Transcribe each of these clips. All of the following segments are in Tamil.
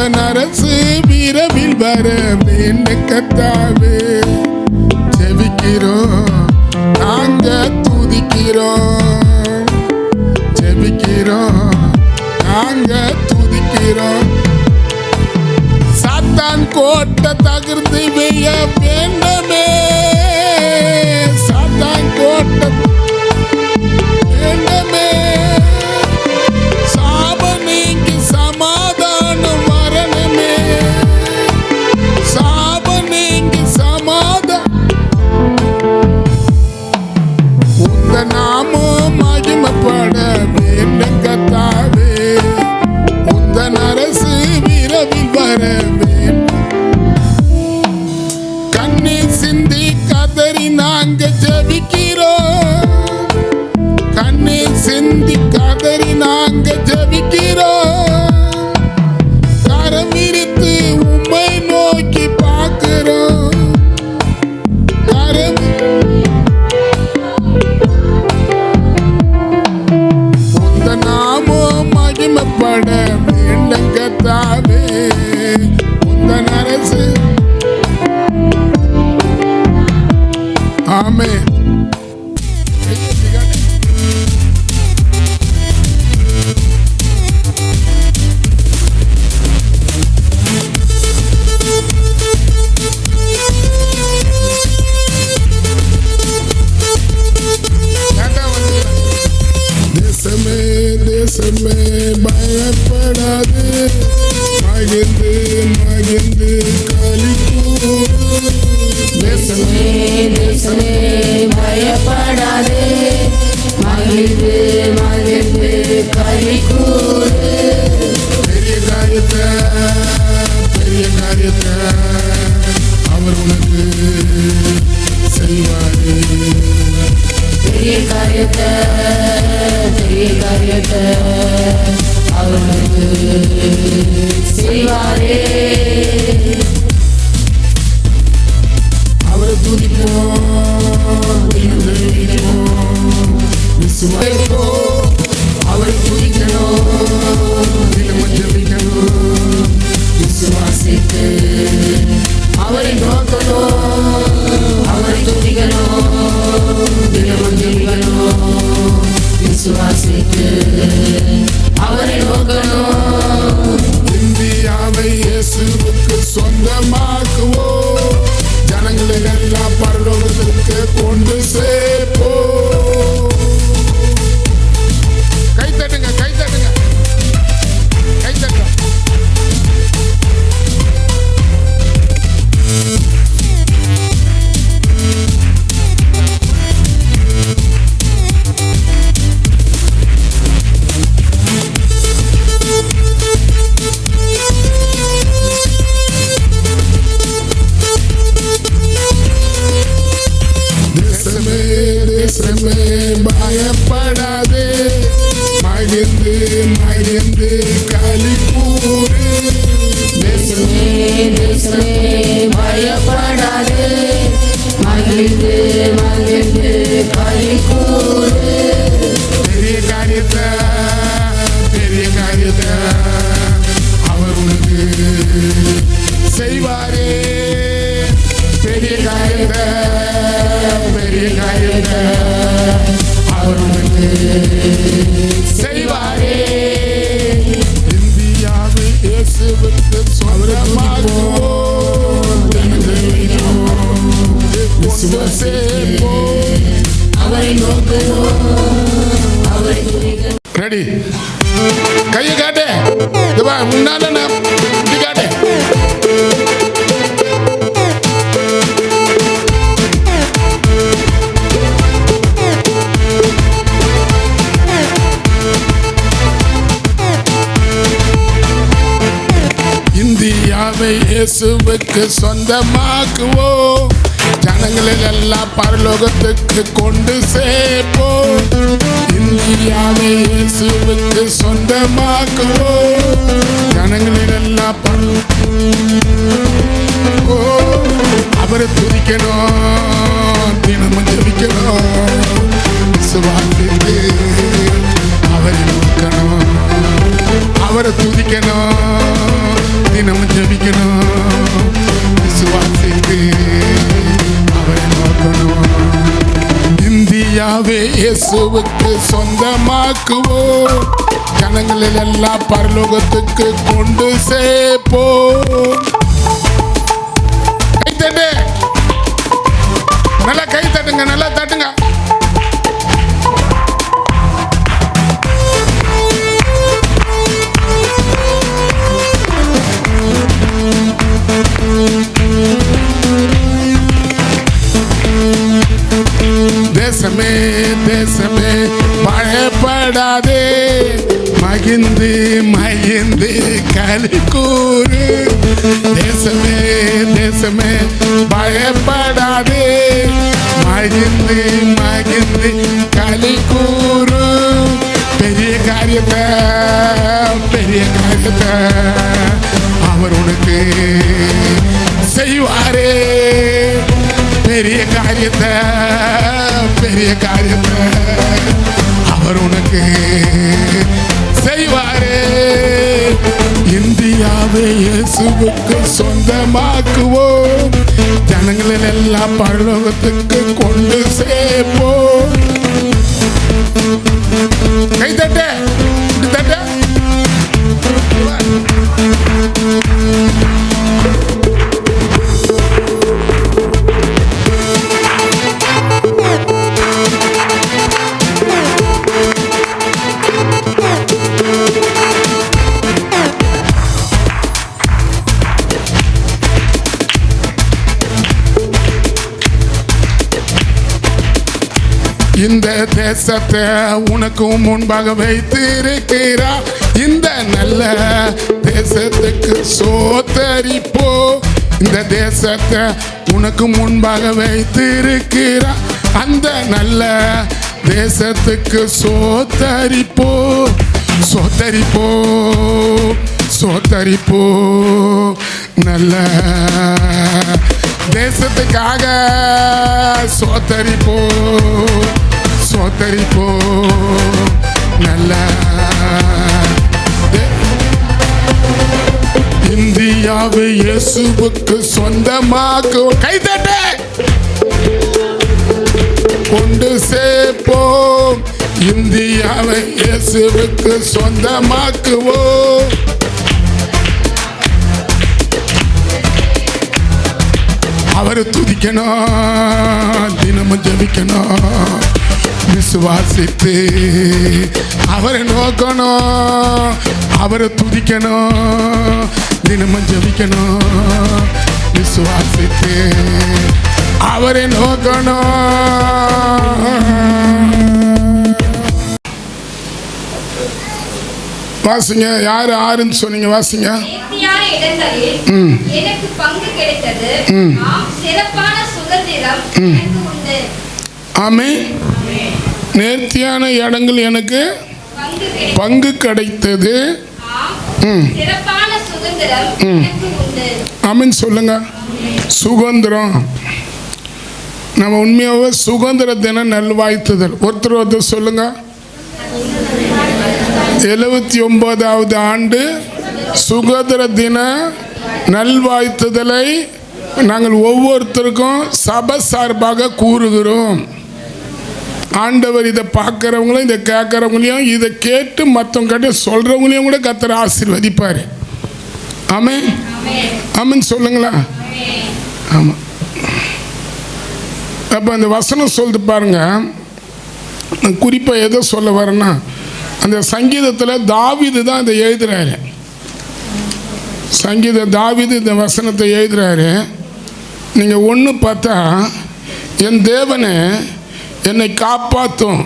உந்தன் அரசு விரைவில் வர வேண்டும் கர்த்தாவே. ஜெபிக்கிறோம், நாங்க துதிக்கிறோம். ஜெபிக்கிறோம், நாங்க துதிக்கிறோம். சாத்தான் கோட்டை தகர்ந்து வெய்ய வேண்டுமே. சாத்தான் கோட்டை வேண்டுமே. சாப நீங்கி சமாதானம் வரணுமே. சாப நீங்கி சமாதானம். உந்த நாமம் மகிமைப்பட வேண்டும் கர்த்தாவே. உந்தன் அரசு விரைவில் வர வேண்டும். கண்ணீர் சிந்தி கதறி நாங்க ஜெபிக்கிறோம். கண்ணீர் சிந்தி கதறி நாங்க ஜெபிக்கிறோம். கரம் விரித்து உம்மை நோக்கி பார்க்கிறோம். கரம் உந்த நாமம் மகிமைப்பட வேண்டும் கர்த்தாவே. உந்தன் அரசு. ஆமென். தேசமே தேசமே பயப்படாது. மகிழ்ந்து மகிழ்ந்து களிக்கூறு. தேசமே தேசமே பயப்படாது. மகிழ்ந்து மகிழ்ந்து களிக்கூறு. பெரிய காரியத்தை அவர் உனக்கு செய்வாரே. பெரிய காரியத்தை அவனுக்கு செய்வாரே. அவரை துதிப்போம், விசுவாசிப்போம். அவரை துதிக்கணும், ஜெபிக்கணும். விசுவாசித்து அவரை நோக்கணும். அவரை துதிக்கணும், தினமும் ஜெபிக்கணும். விசுவாசித்து அவரை நோக்கணும். இந்தியாவை இயேசுவுக்கு சொந்தமாக்குவோம். ஜனங்களை எல்லாம் பரலோகத்திற்கு கொண்டு சேர்ப்போம். கை தட்டுங்க, கை தட்டுங்க, கை தட்டுங்க. தேசமே தேசமே பயப்படாதே. மகிழ்ந்து மகிழ்ந்து களிக்கூறு. தேசமே தேசமே பயப்படாது. மகிழ்ந்து மகிழ்ந்து களிக்கூறு. பெரிய காரியத்தை அவர் உனக்கு செய்வாரே. பெரிய காரியத்தை அவர் உனக்கு செய்வாரே. இந்தியாவை இயேசுவுக்கு சொந்தமாக்குவோம். விசுவாசிப்போம். அவரை நோக்கணும், அவரை துதிக்கணும். ரெடி, கையை காட்டு. முன்னால இப்படி காட்டு. இந்தியாவை இயேசுவுக்கு சொந்தமாக்குவோம். ஜனங்களை எல்லாம் பரலோகத்துக்கு கொண்டு சேர்ப்போம். இந்தியாவை இயேசுவுக்கு சொந்தமாக்குவோம். ஜனங்களை எல்லாம் அவரை துதிக்கணும், தினமும் ஜெபிக்கணும். விசுவாசித்து அவரை நோக்கணும், அவரை துதிக்கணும், தினமும் ஜெபிக்கணும், விசுவாசித்து அவரை நோக்கணும். இந்தியாவே இயேசுவுக்கு சொந்தமாக்குவோம், ஜனங்களில் எல்லாம் பரலோகத்துக்கு கொண்டு சேர்ப்போம். கை தட்டு, நல்லா கை தட்டுங்க, நல்லா தட்டுங்க. தேசமே தேசமே பயப்படாதே, மகிழ்ந்து மகிழ்ந்து களி கூறு. தேசமே தேசமே பயப்படாதே, மகிழ்ந்து மகிழ்ந்து களி கூறு. பெரிய காரியத்தை அவர் உனக்கு செய்வாரே. பெரிய காரியத்தை அவர் உனக்கு செய்வாரே. இந்தியாவை இயேசுவுக்கு சொந்தமாக்குவோம், ஜனங்களில் எல்லாம் பரலோகத்துக்கு கொண்டு சேர்ப்போம். கை தட்ட தட்ட. இந்த தேசத்தை உனக்கும் முன்பாக வைத்திருக்கிறார், இந்த நல்ல தேசத்துக்கு சோத்தரிப்போ. இந்த தேசத்தை உனக்கு முன்பாக வைத்திருக்கிறார், அந்த நல்ல தேசத்துக்கு சோத்தரிப்போ. சோத்தரிப்போ சோத்தரிப்போ நல்ல தேசத்துக்காக சோத்தரிப்போ. சோத்தரிப்போ நல்ல இந்தியாவை இயேசுவுக்கு சொந்தமாக்கு. கைதட்ட கொண்டு சேர்ப்போம், இந்தியாவை இயேசுவுக்கு சொந்தமாக்குவோம். அவரை துதிக்கணும், தினமும் ஜெபிக்கணும், விசுவாசித்து அவரை நோக்கணும். அவரை துதிக்கணும், தினமும் ஜெபிக்கணும், விசுவாசித்து அவரை நோக்கணும். வாசிங்க. யாரு ஆறுன்னு சொன்னீங்க? வாசிங்க. எனக்கு பங்கு கிடைத்தது, சிறப்பான சுதந்திரம் எனக்கு உண்டு. ஆமென். நேர்த்தியான இடங்கள் எனக்கு பங்கு கிடைத்தது, சிறப்பான சுதந்திரம் எனக்கு உண்டு. ஆமென் சொல்லுங்க. சுதந்திரம் நம்ம உண்மையாகவே சுதந்திர தின நல்வாழ்த்துதல். ஒருத்தர் சொல்லுங்க. 79வது ஆண்டு சுதந்திர தின நல்வாழ்த்துதலை நாங்கள் ஒவ்வொருத்தருக்கும் சபை சார்பாக கூறுகிறோம். ஆண்டவர் இதை பார்க்குறவங்களும் இதை கேட்குறவங்களையும் இதை கேட்டு மற்றவங்க சொல்கிறவங்களையும் கூட கர்த்தர் ஆசீர்வதிப்பார். ஆமென் ஆமென் சொல்லுங்களா? ஆமாம். அப்போ அந்த வசனம் சொல்லிட்டு பாருங்க. குறிப்பாக எதை சொல்ல வரேன்னா, அந்த சங்கீதத்தில் தாவீது தான் இதை எழுதுறாரு. தாவீது இந்த வசனத்தை எழுதுறாரு. நீங்கள் ஒன்று பார்த்தா, என் தேவனே என்னை காப்பாற்றும்,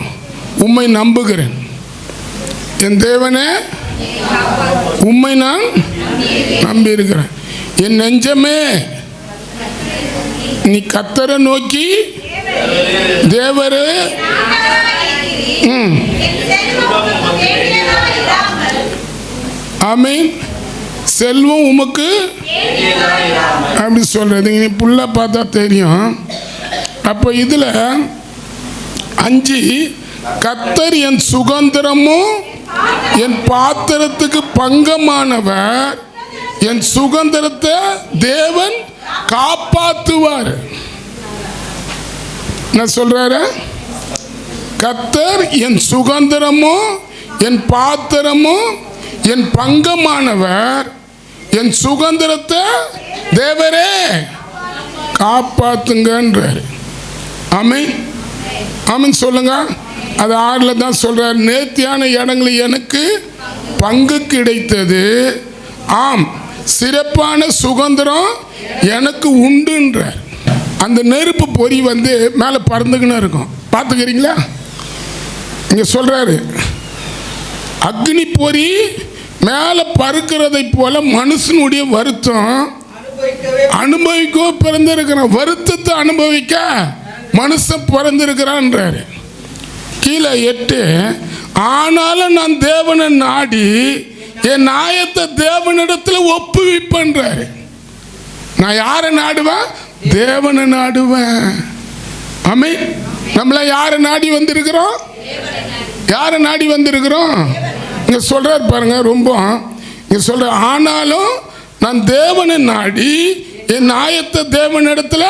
உம்மை நம்புகிறேன். என் தேவனே உம்மை நான் நம்பி இருக்கிறேன். என் நெஞ்சமே நீ கர்த்தரை நோக்கி தேவரே. ஆமென். செல்வம் உமக்கு அப்படி சொல்றது நீ புள்ள பார்த்தா தெரியும். அப்போ இதில் 5 கர்த்தர் என் சுதந்திரமும் என் பாத்திரத்துக்கு பங்கமானவர், என் சுதந்திரத்தை தேவன் காப்பாற்றுவார். என்ன சொல்றாரு? கர்த்தர் என் சுதந்திரமும் என் பாத்திரமும் என் பங்கமானவர். என் சுதந்திரத்தை தேவரே காப்பாத்துங்கன்றார். ஆமென் ஆமென் சொல்லுங்க. அது 6 தான் சொல்றார். நேர்த்தியான இடங்களில் எனக்கு பங்கு கிடைத்தது. ஆம், சிறப்பான சுதந்திரம் எனக்கு உண்டுன்றார். அந்த நெருப்பு பொறி வந்து மேலே பறந்துக்கின்னு இருக்கும், பார்த்துக்கிறீங்களா? இங்கே சொல்றாரு, அக்னி பொறி மேலே பறக்கிறதை போல மனுஷனுடைய வருத்தம் அனுபவிக்க பிறந்திருக்கிறான். வருத்தத்தை அனுபவிக்க மனுஷன் பிறந்திருக்கிறான்றாரு. கீழே 8, ஆனாலும் நான் தேவனை நாடி என் நியாயத்தை தேவனிடத்தில் ஒப்புவிப்பேன்றாரு. நான் யாரை நாடுவேன்? தேவனை நாடுவேன். ஆமென். நம்மள யாரை நாடி வந்திருக்கிறோம்? யாரை நாடி வந்திருக்கிறோம்? இங்க சொல்றாரு பாருங்க, ரொம்ப இங்க சொல்ற, ஆனாலும் நான் தேவனை நாடி என் நியாயத்தை தேவனிடத்துல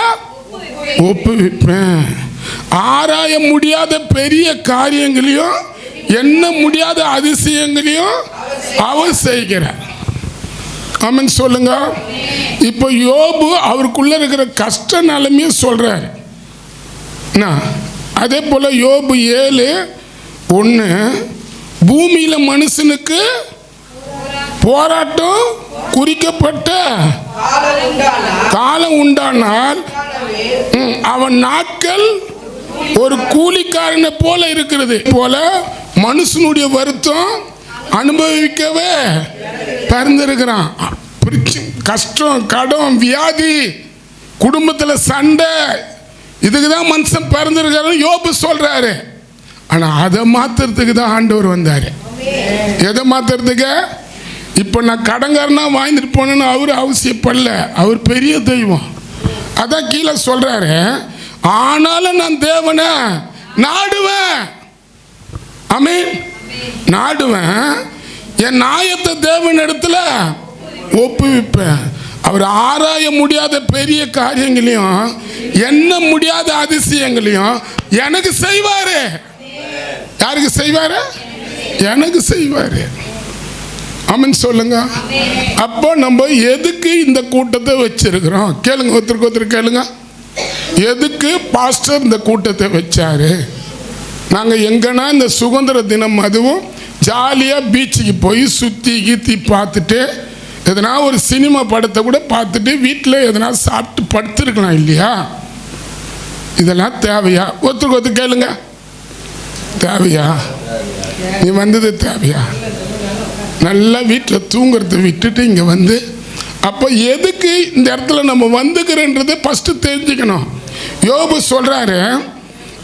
ஒப்புவிப்பேன். ஆராய முடியாத பெரிய காரியங்களையும் எண்ண முடியாத அதிசயங்களையும் அவர் செய்கிறார். ஆமென் சொல்லுங்க. இப்போ யோபு அவருக்குள்ள இருக்கிற கஷ்ட நிலைமையும் சொல்றாரு. அதே போல யோபு 7:1, பூமியில மனுஷனுக்கு போராட்டம் குறிக்கப்பட்ட காலம் உண்டானால் அவன் நாட்கள் ஒரு கூலிக்காரனை போல இருக்கிறது போல மனுஷனுடைய வருத்தம் அனுபவிக்கவே பிறந்திருக்கிறான். கஷ்டம், கடன், வியாதி, குடும்பத்தில் சண்டை, இதுக்கு தான் மனுஷன் பிறந்திருக்காரு யோபு சொல்றாரு. ஆனா அதை மாத்துறதுக்கு தான் ஆண்டவர் வந்தாரு. எதை மாத்துறதுக்கு? இப்போ நான் கடங்காரனா வாங்கிட்டு போனேன்னு அவர் அவசியப்படல. அவர் பெரிய தெய்வம். அதான் கீழே சொல்றாரு, ஆனாலும் நான் தேவனை நாடுவேன். ஆமென். நாடுவேன். என் நியாயத்தை தேவன் இடத்துல ஒப்புவிப்பேன். அவர் ஆராய முடியாத பெரிய காரியங்களையும் எண்ண முடியாத அதிசயங்களையும் எனக்கு செய்வாரு. யாருக்கு செய்வாரு? எனக்கு செய்வாரு. ஆமென் சொல்லுங்க. அப்போ நம்ம எதுக்கு இந்த கூட்டத்தை வச்சிருக்கிறோம்? கேளுங்க, ஒருத்தருக்கு ஒருத்தர் கேளுங்க. எதுக்கு பாஸ்டர் இந்த கூட்டத்தை வச்சாரு? நாங்கள் எங்கன்னா இந்த சுதந்திர தினம் அதுவும் ஜாலியாக பீச்சுக்கு போய் சுற்றி கீத்தி பார்த்துட்டு எதனா ஒரு சினிமா படத்தை கூட பார்த்துட்டு வீட்டில் எதனா சாப்பிட்டு படுத்துருக்கலாம் இல்லையா? இதெல்லாம் தேவையா? ஒருத்தருக்கு ஒருத்தர் கேளுங்க. தேவையா? நீ வந்தது தேவையா? நல்லா வீட்டில் தூங்குறத விட்டுட்டு இங்கே வந்து, அப்போ எதுக்கு இந்த இடத்துல நம்ம வந்துக்கிறோன்றதை ஃபஸ்ட்டு தெரிஞ்சுக்கணும். யோபு சொல்கிறாரு,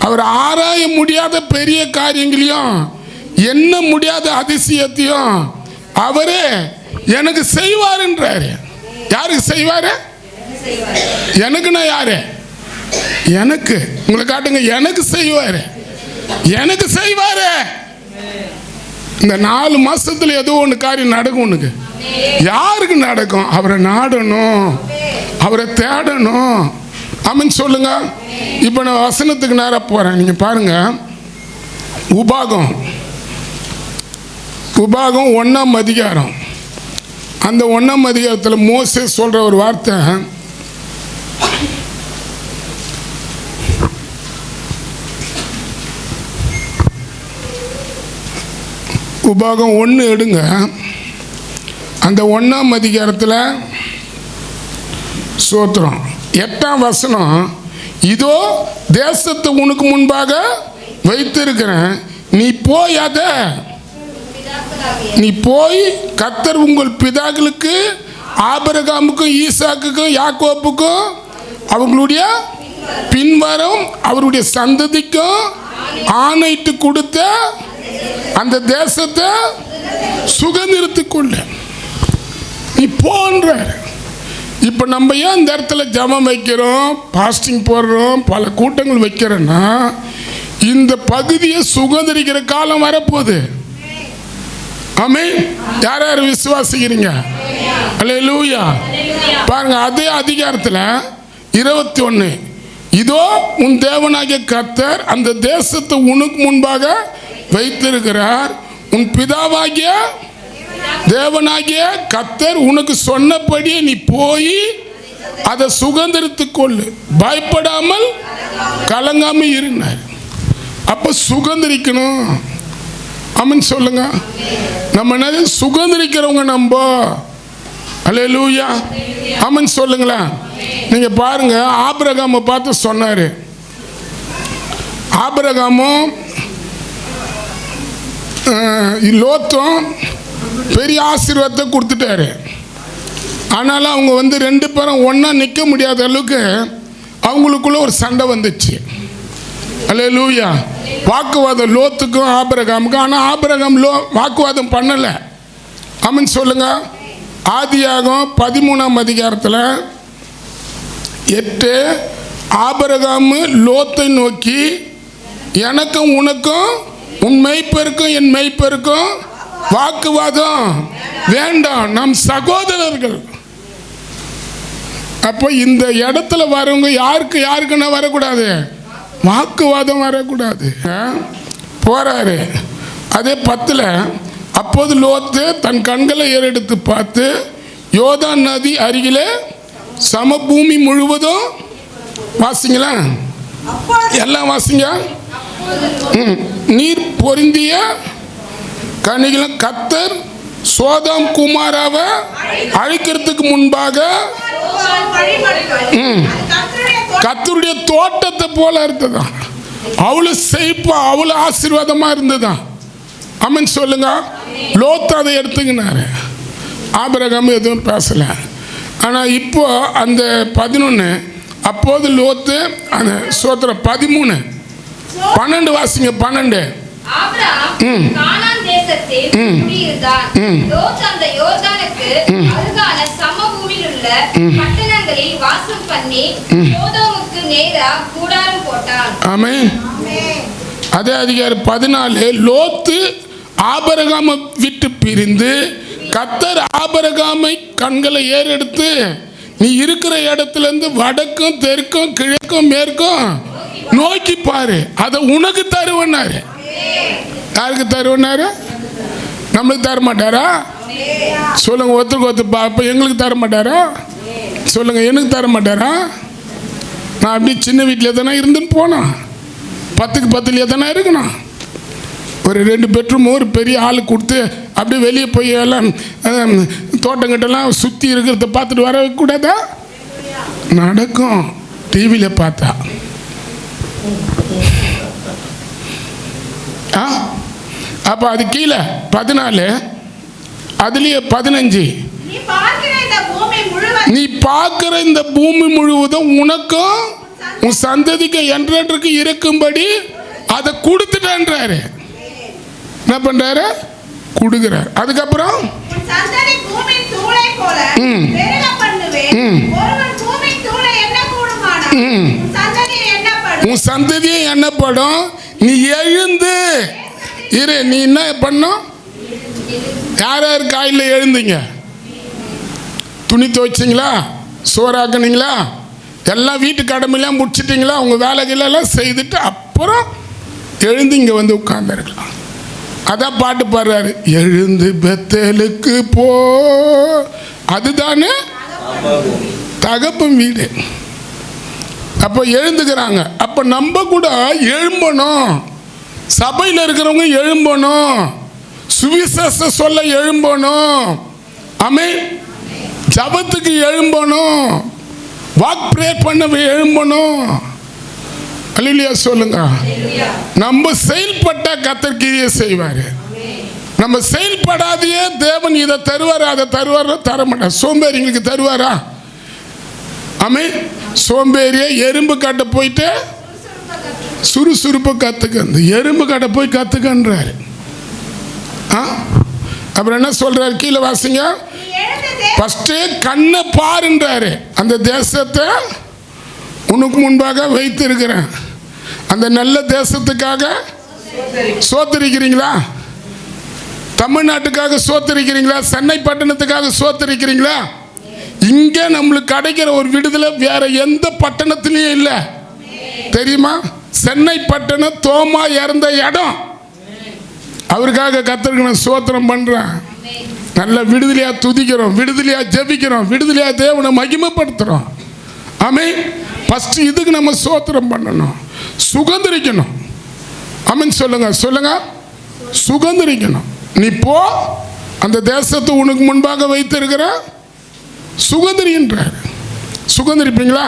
அவர் ஆராய முடியாத பெரிய காரியங்களையும் எண்ண முடியாத அதிசயத்தையும் அவரே எனக்கு செய்வாருன்றாரு. யாருக்கு செய்வாரு? எனக்குன்னா யாரு? எனக்கு. உங்களை காட்டுங்க. எனக்கு செய்வாரு. எனக்கு செய்வாரு. இந்த 4 மாசத்துல ஏதோ ஒன்று காரியம் நடக்கும். உனக்கு யாருக்கு நடக்கும்? அவரை நாடணும், அவரை தேடணும். ஆமென் சொல்லுங்க. இப்போ நான் வசனத்துக்கு நேராக போகிறேன். நீங்கள் பாருங்க, உபாகம் 1ஆம் அதிகாரம். அந்த 1ஆம் அதிகாரத்தில் மோசே சொல்கிற ஒரு வார்த்தை, உபாகம் 1 எடுங்க. அந்த 1ஆம் அதிகாரத்தில் சோத்திரம் 8ஆம் வசனம், இதோ தேசத்தை உனக்கு முன்பாக வைத்திருக்கிறேன், நீ போய் நீ போய் கர்த்தர் உங்கள் பிதாக்களுக்கு ஆபிரகாமுக்கும் ஈசாக்குக்கும் யாக்கோப்புக்கும் அவங்களுடைய பின்வரும் அவருடைய சந்ததிக்கும் ஆணையிட்டு கொடுத்த அந்த தேசத்தை சுதந்திரத்துக் கொள்ள நீ போன்ற. இப்போ நம்ம ஏன் இந்த இடத்துல ஜெபம் வைக்கிறோம், பாஸ்டிங் போடுறோம், பல கூட்டங்கள் வைக்கிறோன்னா, இந்த பகுதியை சுதந்திரிக்கிற காலம் வரப்போகுது. ஆமென். யார் யார் விசுவாசிக்கிறீங்க? அல்லேலூயா. பாருங்க, அதே அதிகாரத்தில் 21, இதோ உன் தேவனாகிய கர்த்தர் அந்த தேசத்தை உனக்கு முன்பாக வைத்திருக்கிறார். உன் பிதாவாகிய தேவனாகிய கர்த்தர் உனக்கு சொன்னபடியே நீ போய் அதை சுதந்திரித்துக் கொள்ளு, பயப்படாமல் கலங்காம இருந்தார். அப்ப சுதந்திரிக்கணும். ஆமென் சொல்லுங்க. நம்ம என்னது சுதந்திரிக்கிறவங்க நம்ம. அல்லேலூயா. ஆமென் சொல்லுங்களேன். நீங்க பாருங்க, ஆபிரகாமை பார்த்து சொன்னாரு. ஆபிரகாமும் லோத்தும் பெரிய ஆசீர்வாதத்தை கொடுத்துட்டாரு. ஆனாலும் அவங்க ரெண்டு பேரும் ஒன்றா நிற்க முடியாத அளவுக்கு அவங்களுக்குள்ள ஒரு சண்டை வந்துச்சு. அல்லேலூயா. வாக்குவாதம் லோத்துக்கும் ஆபிரகாமுக்கும். ஆனால் ஆபிரகாம் வாக்குவாதம் பண்ணலை. ஆமென் சொல்லுங்க. ஆதியாகமம் 13ஆம் அதிகாரத்தில் 8, ஆபிரகாம் லோத்தை நோக்கி, எனக்கும் உனக்கும் உன் மெய்ப்பெருக்கும் என் மெய்ப்பெருக்கும் வாக்குவாதம் வேண்டாம், நாம் சகோதரர்கள். அப்போ இந்த இடத்துல வரவங்க யாருக்குன்னா வரக்கூடாது, வாக்குவாதம் வரக்கூடாது. போறாரு. அதே 10, அப்போது லோத்து தன் கண்களை ஏறெடுத்து பார்த்து யோர்தான் நதி அருகிலே சமபூமி முழுவதும், வாசிங்களா எல்லாம் வாசிங்க, நீர் பொருந்திய கனிகளும் கர்த்தர் சோதோம் குமாராவை அழிக்கிறதுக்கு முன்பாக கர்த்தருடைய தோட்டத்தை போல இருந்ததான். அவ்வளவு செழிப்பா, அவ்வளவு ஆசீர்வாதமா இருந்ததான். ஆமென் சொல்லுங்க. லோத்து அதை எடுத்துக்கினாரு. ஆபிரகாம் எதுவும் பேசல. ஆனால் இப்போ அந்த 11, அப்போது லோத்து அந்த சோத்திரம் 13, 12 வாசிங்க. 12, ஆபிரகாம் கானான் தேசத்தில் குடியிருந்தான். லோத் அந்த யோர்தானுக்கு அருகான சமபூமியில் உள்ள பட்டணங்களில் வாசம் பண்ணி சோதோமுக்கு நேரா கூடாரம் போட்டான். ஆமென். அதே அதிகாரம் 14, லோத்து ஆபிரகாமை விட்டு பிரிந்து கர்த்தர் ஆபிரகாமை கண்களை ஏறெடுத்து, நீ இருக்கிற இடத்துல இருந்து வடக்கும் தெற்கும் கிழக்கும் மேற்கும் நோக்கி பாரு, அதை உனக்கு தருவனாரு. யாருக்கு தருவனாரு? நம்மளுக்கு தர மாட்டாரா? சொல்லுங்க. ஒருத்தருக்கு ஒருத்தர் அப்ப எங்களுக்கு தர மாட்டாரா? சொல்லுங்க. எனக்கு தர மாட்டாரா? நான் அப்படியே சின்ன வீட்டில் தானே இருந்துன்னு போனேன். 10க்கு 10 தானே இருக்கணும். ஒரு 2 பெட்ரூம் ஒரு பெரிய ஆளு கொடுத்து அப்படியே வெளியே போய் எல்லாம் தோட்டங்கிட்டலாம் சுற்றி இருக்கிறத பார்த்துட்டு வரக்கூடாதா? நடக்கும். டிவியில் பார்த்தா. அப்போ அது கீழே 14, அதுலேயே 15, நீ பார்க்கிற இந்த பூமி முழுவதும் உனக்கும் உன் சந்ததிக்கு என்றைக்கு இருக்கும்படி அதை கொடுத்துட்டேன்றாரு. என்ன பண்றாரு? கொடுக்கிறார். அதுக்கப்புறம் உன் சந்ததியை எண்ணப்படும். நீ எழுந்து இரு. நீ என்ன பண்ணும்? யார் யார் காலையில் எழுந்தீங்க? துணி துவைச்சிங்களா? சோறாக்குனீங்களா? எல்லாம் வீட்டு கடமையெல்லாம் முடிச்சிட்டிங்களா? உங்கள் வேலைகளெல்லாம் செய்துட்டு அப்புறம் எழுந்து இங்கே வந்து உட்கார்ந்துருக்கலாம். அதான் பாட்டு பாடுறாரு, எழுந்து பெத்தேலுக்கு போ. அதுதானே தகப்பன் வீடு. அப்போ எழுந்துக்கிறாங்க. அப்போ நம்ம கூட எழும்பணும். சபையில் இருக்கிறவங்க எழும்பணும். சுவிசேஷ சொல்ல எழும்பணும். ஆமென். ஜபத்துக்கு எழும்பணும். வாக் ப்ரே பண்ண எழும்பணும். அல்லேலூயா சொல்லுங்க. நம்ம செயல்பட்ட கர்த்தர் கிரியை செய்வார். நம்ம செயல்படாதையே தேவன் இதை தருவார் அதை தருவார் தர மாட்டார். சோம்பேறிங்களுக்கு தருவாரா? ஆமென். சோம்பேறியை எறும்பு காட்ட போயிட்டு சுறுசுறுப்பை கற்றுக்க. எறும்பு காட்ட போய் கற்றுக்கன்றாரு. அப்புறம் என்ன சொல்றாரு? கீழே வாசிங்க. ஃபர்ஸ்ட் கண்ணை பாருன்றாரு. அந்த தேசத்தை உனக்கு முன்பாக வைத்து இருக்கிறேன். அந்த நல்ல தேசத்துக்காக சோத்திருக்கிறீங்களா? தமிழ்நாட்டுக்காக சோத்தரிக்கிறீங்களா? சென்னை பட்டணத்துக்காக சோத்தரிக்கிறீங்களா? இங்கே நம்மளுக்கு கிடைக்கிற ஒரு விடுதலை வேற எந்த பட்டணத்திலையும் இல்லை, தெரியுமா? சென்னை பட்டணம் தோமா இறந்த இடம். அவருக்காக கர்த்தருக்கு நான் சோத்திரம் பண்றேன். நல்ல விடுதலையா துதிக்கிறோம், விடுதலையா ஜெபிக்கிறோம், விடுதலையா தேவனை மகிமைப்படுத்துறோம். ஆமென். ஃபர்ஸ்ட் இதுக்கு நம்ம சோத்திரம் பண்ணணும், சுகந்தரிக்கணும். ஆமென் சொல்லுங்க, சொல்லுங்க. சுகந்தரிக்கணும். நீ போ, அந்த தேசத்தை உனக்கு முன்பாக வைத்திருக்கிற சுகந்தரின்றார். சுகந்தரிப்பீங்களா?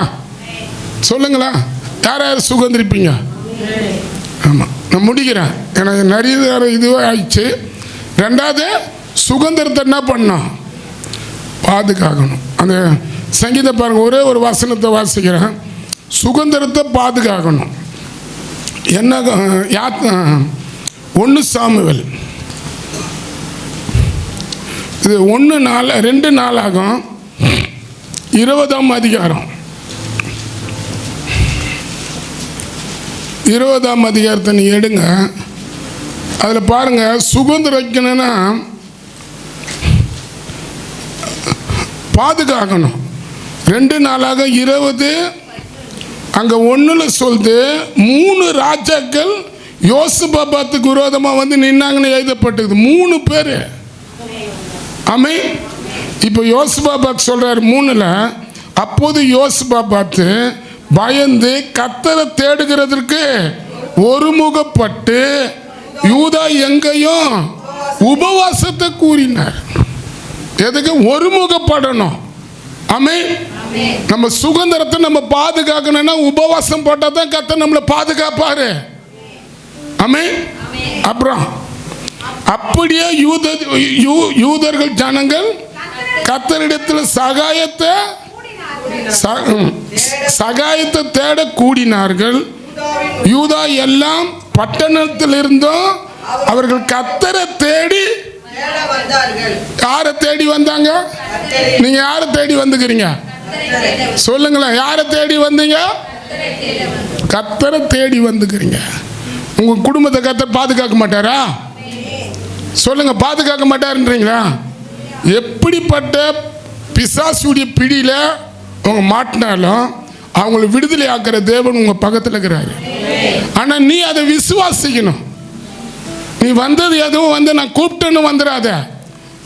சொல்லுங்களா, யார் யார் சுகந்தரிப்பீங்க? ஆமாம், நான் முடிக்கிறேன், எனக்கு நிறைய இதுவே ஆயிடுச்சு. ரெண்டாவது, சுதந்திரத்தை என்ன பண்ணணும்? பாதுகாக்கணும். அந்த சங்கீத பாருங்க, ஒரே ஒரு வசனத்தை வாசிக்கிறேன். சுதந்திரத்தை பாதுகாக்கணும். என்ன 1 சாமுவேல், இது 2 நாளாகும் 20ஆம் அதிகாரம், 20ஆம் அதிகாரத்தை நீ எடுங்க. அதில் பாருங்க, சுதந்திரிக்கணும்னா பாதுகாக்கணும். 2 நாளாக 20 அங்கே 1ல் சொல்லுது, 3 ராஜாக்கள் யோசபாத்துக்கு விரோதமாக வந்து நின்னாங்கன்னு எழுதப்பட்டது. 3 பேர். ஆமென். இப்போ யோசபாத் சொல்றாரு 3ல், அப்போது யோசபாத் பயந்து கர்த்தரை தேடுகிறதற்கு ஒருமுகப்பட்டு யூதா எங்கேயும் உபவாசத்தை கூறினார். எதுக்கு? ஒருமுகப்படணும். ஆமென். நம்ம சுதந்திரத்தை நம்ம பாதுகாக்கணும்னா உபவாசம் போட்டால் தான் கர்த்தர் நம்மளை பாதுகாப்பாரு. ஆமென். அப்புறம் அப்படியே யூதர்கள் ஜனங்கள் கர்த்தரிடத்தில் சகாயத்தை தேட கூடினார்கள். யூதா எல்லாம் பட்டணத்தில் இருந்தும் அவர்கள் கர்த்தரை தேடி. யாரை தேடி வந்தாங்க? நீங்க யாரை தேடி வந்துக்கிறீங்க? சொல்லுங்களேன், யாரை தேடி வந்தீங்க? கர்த்தரை தேடி வந்துக்கிறீங்க. உங்க குடும்பத்தை கர்த்தர் பாதுகாக்க மாட்டாரா? சொல்லுங்க, பாதுகாக்க மாட்டாருன்றீங்களா? எப்படிப்பட்ட பிசாசுடைய பிடியில அவங்க மாட்டினாலும் அவங்களை விடுதலை ஆக்கிற தேவன் உங்க பக்கத்தில் இருக்கிறாரு. ஆனா நீ அதை விசுவாசிக்கணும். நீ வந்தது எதுவும் வந்து நான் கூப்பிட்டேன்னு வந்துடாத.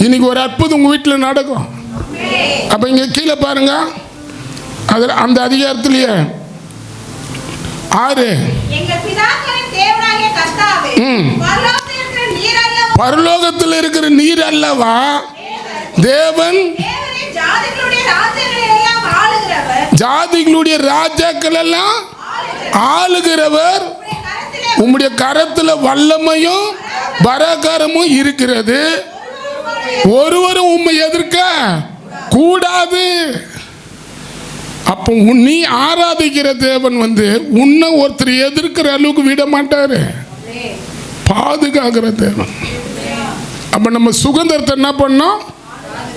இன்னைக்கு ஒரு அற்புதம் உங்க வீட்டில் நடக்கும். அப்ப இங்க கீழே பாருங்க, அதில் அந்த அதிகாரத்திலேயே 6, பரலோகத்தில் இருக்கிற நீர் அல்லவா தேவன், ஜாதிகளுடைய ராஜாக்கள் எல்லாம் ஆளுகிறவர். உம்முடைய கரத்தில் வல்லமையும் பராக்கிரமும் இருக்கிறது. ஒருவரும் உம்மை எதிர்க்க கூடாது. அப்போ நீ ஆராதிக்கிற தேவன் வந்து உன்னை ஒருத்தர் எதிர்க்கிற அளவுக்கு விட மாட்டாரு, பாதுகாக்கிற தேவன். அப்ப நம்ம சுதந்திரத்தை என்ன பண்ணோம்?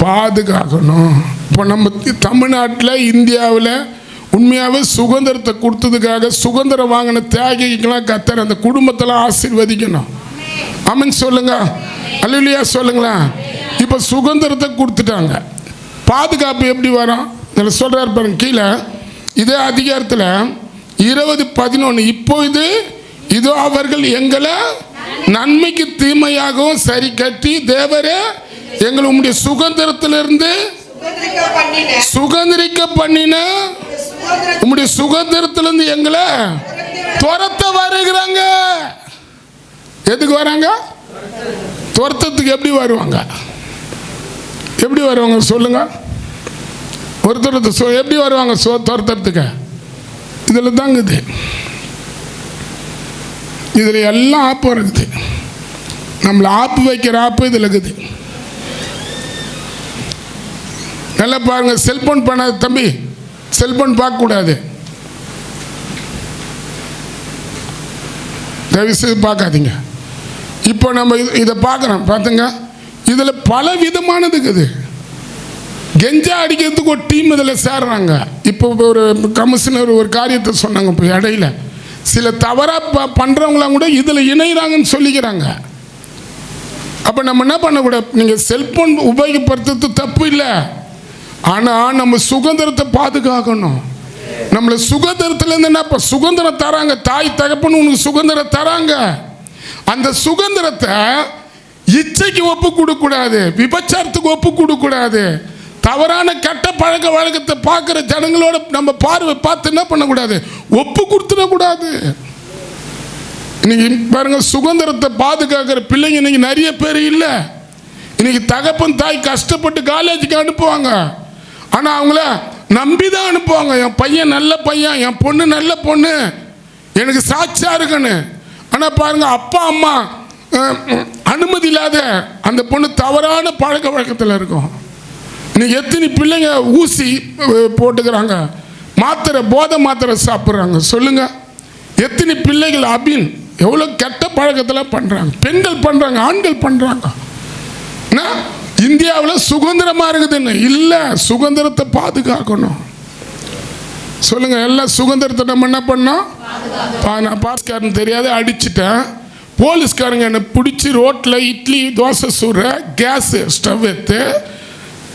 பாதுகாக்கணும். இப்போ நம்ம தமிழ்நாட்டில் இந்தியாவில் உண்மையாகவே சுதந்திரத்தை கொடுத்ததுக்காக சுதந்திரம் வாங்கின தியாகிக்கெல்லாம் கர்த்தர் அந்த குடும்பத்தில் ஆசீர்வதிக்கணும். ஆமென் சொல்லுங்க, அல்லேலூயா சொல்லுங்களா. இப்போ சுதந்திரத்தை கொடுத்துட்டாங்க, பாதுகாப்பு எப்படி வரும்? இதில் சொல்றாரு பாருங்க கீழே, இதே அதிகாரத்தில் 20:11, இப்பொழுது இதோ அவர்கள் எங்களை நன்மைக்கு தீமையாகவும் சரி கட்டி தேவரே எங்களை உம்முடைய சுதந்திரத்திலிருந்து சுதந்திரிக்க பண்ணின உம்முடைய சுதந்திரத்திலிருந்து எங்களை துரத்த வருகிறாங்க. எதுக்கு வராங்க? துரத்தத்துக்கு. எப்படி வருவாங்க? எப்படி வருவாங்க சொல்லுங்க? ஒருத்தர் எப்படி வருவாங்க துரத்துறதுக்கு? இதில் தாங்க இது, இதில் எல்லாம் ஆப்பு இருக்குது. நம்மளை ஆப்பு வைக்கிற ஆப்பு இதில் இருக்குது. நல்லா பாருங்க, செல்போன் பண்ணாத தம்பி, செல்போன் பார்க்கக்கூடாது, தயவுசெய்து பார்க்காதீங்க. இப்போ நம்ம இதை பார்க்குறோம், பார்த்துங்க. இதில் பல விதமானது இருக்குது. கெஞ்சா அடிக்கிறதுக்கு ஒரு டீம் இதில் சேர்றாங்க. இப்போ ஒரு கமிஷனர் ஒரு காரியத்தை சொன்னாங்க, இப்போ இடையில சில தவறாக பண்ணுறவங்களாம் கூட இதில் இணைகிறாங்கன்னு சொல்லிக்கிறாங்க. அப்போ நம்ம என்ன பண்ணக்கூடாது? நீங்கள் செல்போன் உபயோகப்படுத்துறது தப்பு இல்லை, ஆனால் நம்ம சுதந்திரத்தை பாதுகாக்கணும். நம்மளை சுதந்திரத்துலேருந்து என்ன இப்போ சுதந்திரம் தராங்க, தாய் தகப்பன்னு உனக்கு சுதந்திரம் தராங்க. அந்த சுதந்திரத்தை இச்சைக்கு ஒப்பு கொடுக்கக்கூடாது, விபச்சாரத்துக்கு ஒப்பு கொடுக்கக்கூடாது, தவறான கெட்ட பழக்க வழக்கத்தை பார்க்குற ஜனங்களோட நம்ம பார்வை பார்த்து என்ன பண்ணக்கூடாது? ஒப்பு கொடுத்துடக்கூடாது. இன்னைக்கு பாருங்க, சுதந்திரத்தை பாதுகாக்கிற பிள்ளைங்க இன்னைக்கு நிறைய பேர் இல்லை. இன்னைக்கு தகப்பன் தாய் கஷ்டப்பட்டு காலேஜுக்கு அனுப்புவாங்க, ஆனால் அவங்கள நம்பி தான் அனுப்புவாங்க. என் பையன் நல்ல பையன், என் பொண்ணு நல்ல பொண்ணு, எனக்கு சாட்சியா இருக்குன்னு. ஆனால் பாருங்க, அப்பா அம்மா அனுமதி இல்லாத அந்த பொண்ணு தவறான பழக்க வழக்கத்தில் இருக்கும். இன்னைக்கு எத்தனை பிள்ளைங்க ஊசி போட்டுக்கிறாங்க, மாத்திரை போதை மாத்திரை சாப்பிட்றாங்க சொல்லுங்க. எத்தனை பிள்ளைகள் அபின் எவ்வளோ கெட்ட பழக்கத்தில் பண்ணுறாங்க, பெண்கள் பண்ணுறாங்க, ஆண்கள் பண்ணுறாங்க. இந்தியாவில் சுதந்திரமாக இருக்குதுன்னு இல்லை, சுதந்திரத்தை பாதுகாக்கணும். சொல்லுங்க, எல்லாம் சுதந்திரத்தை நம்ம என்ன பண்ணோம்? நான் பாஸ்காரன் தெரியாத அடிச்சுட்டேன், போலீஸ்காரங்க என்னை பிடிச்சி ரோட்டில் இட்லி தோசை சுடுற கேஸு ஸ்டவ் எடுத்து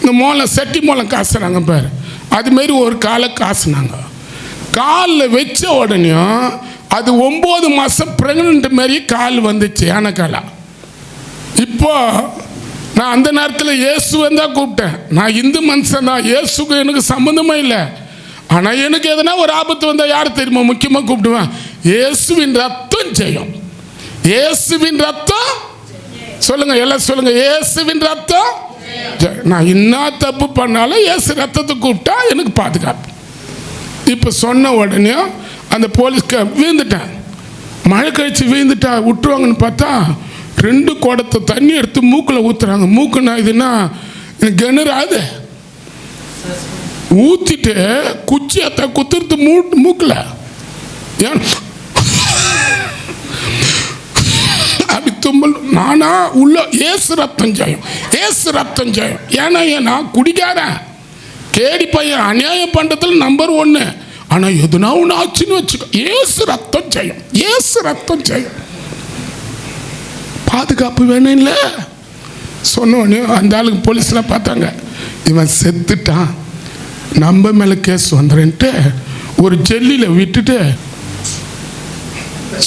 இந்த மூலம் செட்டி மூலம் காசுனாங்க பாரு, அதுமாரி ஒரு காலை காசுனாங்க. காலில் வச்ச உடனேயும் அது 9 மாதம் ப்ரெக்னென்ட் மாரி கால் வந்துச்சு, யானைக்காலா. இப்போ நான் அந்த நேரத்தில் இயேசுவை தான் கூப்பிட்டேன். நான் இந்து மனுஷன் தான், இயேசுக்கு எனக்கு சம்மந்தமே இல்லை. ஆனால் எனக்கு எதனா ஒரு ஆபத்து வந்தால் யார் தெரியுமா முக்கியமாக கூப்பிடுவேன்? இயேசுவின் ரத்தம் ஜெயம், இயேசுவின் ரத்தம். சொல்லுங்க, எல்லாம் சொல்லுங்க, இயேசுவின் ரத்தம். நான் என்ன தப்பு பண்ணாலும் இயேசு ரத்தத்தை கூப்பிட்டா எனக்கு பாதுகாப்பு. இப்போ சொன்ன உடனே அந்த போலீஸ்கார் வீழ்ந்துட்டேன், மழை கழிச்சு வீழ்ந்துட்டா விட்டுருவாங்கன்னு பார்த்தா 2 குடத்தை தண்ணி எடுத்து மூக்கில் ஊற்றுறாங்க. மூக்குன்னா இதுன்னா கிணறாது, ஊற்றிட்டு குச்சியத்தை குத்துறது மூக்கில். ஏன் அப்படி தும்பல் நானா உள்ள ஏசு ரத்தம் ஜெயம், ஏசு ரத்தம் ஜெயம். ஏன்னா குடிக்காரன் கேடி பையன், அநியாயம் பண்ணுறதுல நம்பர் 1. ஆனால் எதுனா ஒன்று ஆச்சுன்னு வச்சுக்கோ, ஏசு ரத்தம் ஜெயம், ஏசு ரத்தம் ஜெயம். பாதுகாப்பு வேணும் இல்லை? சொன்னோடனே அந்த ஆளுக்கு போலீஸ்லாம் பார்த்தாங்க, இவன் செத்துட்டான், நம்ம மேலே கேஸ் வந்துடுன்ட்டு ஒரு ஜெல்லியில் விட்டுட்டு.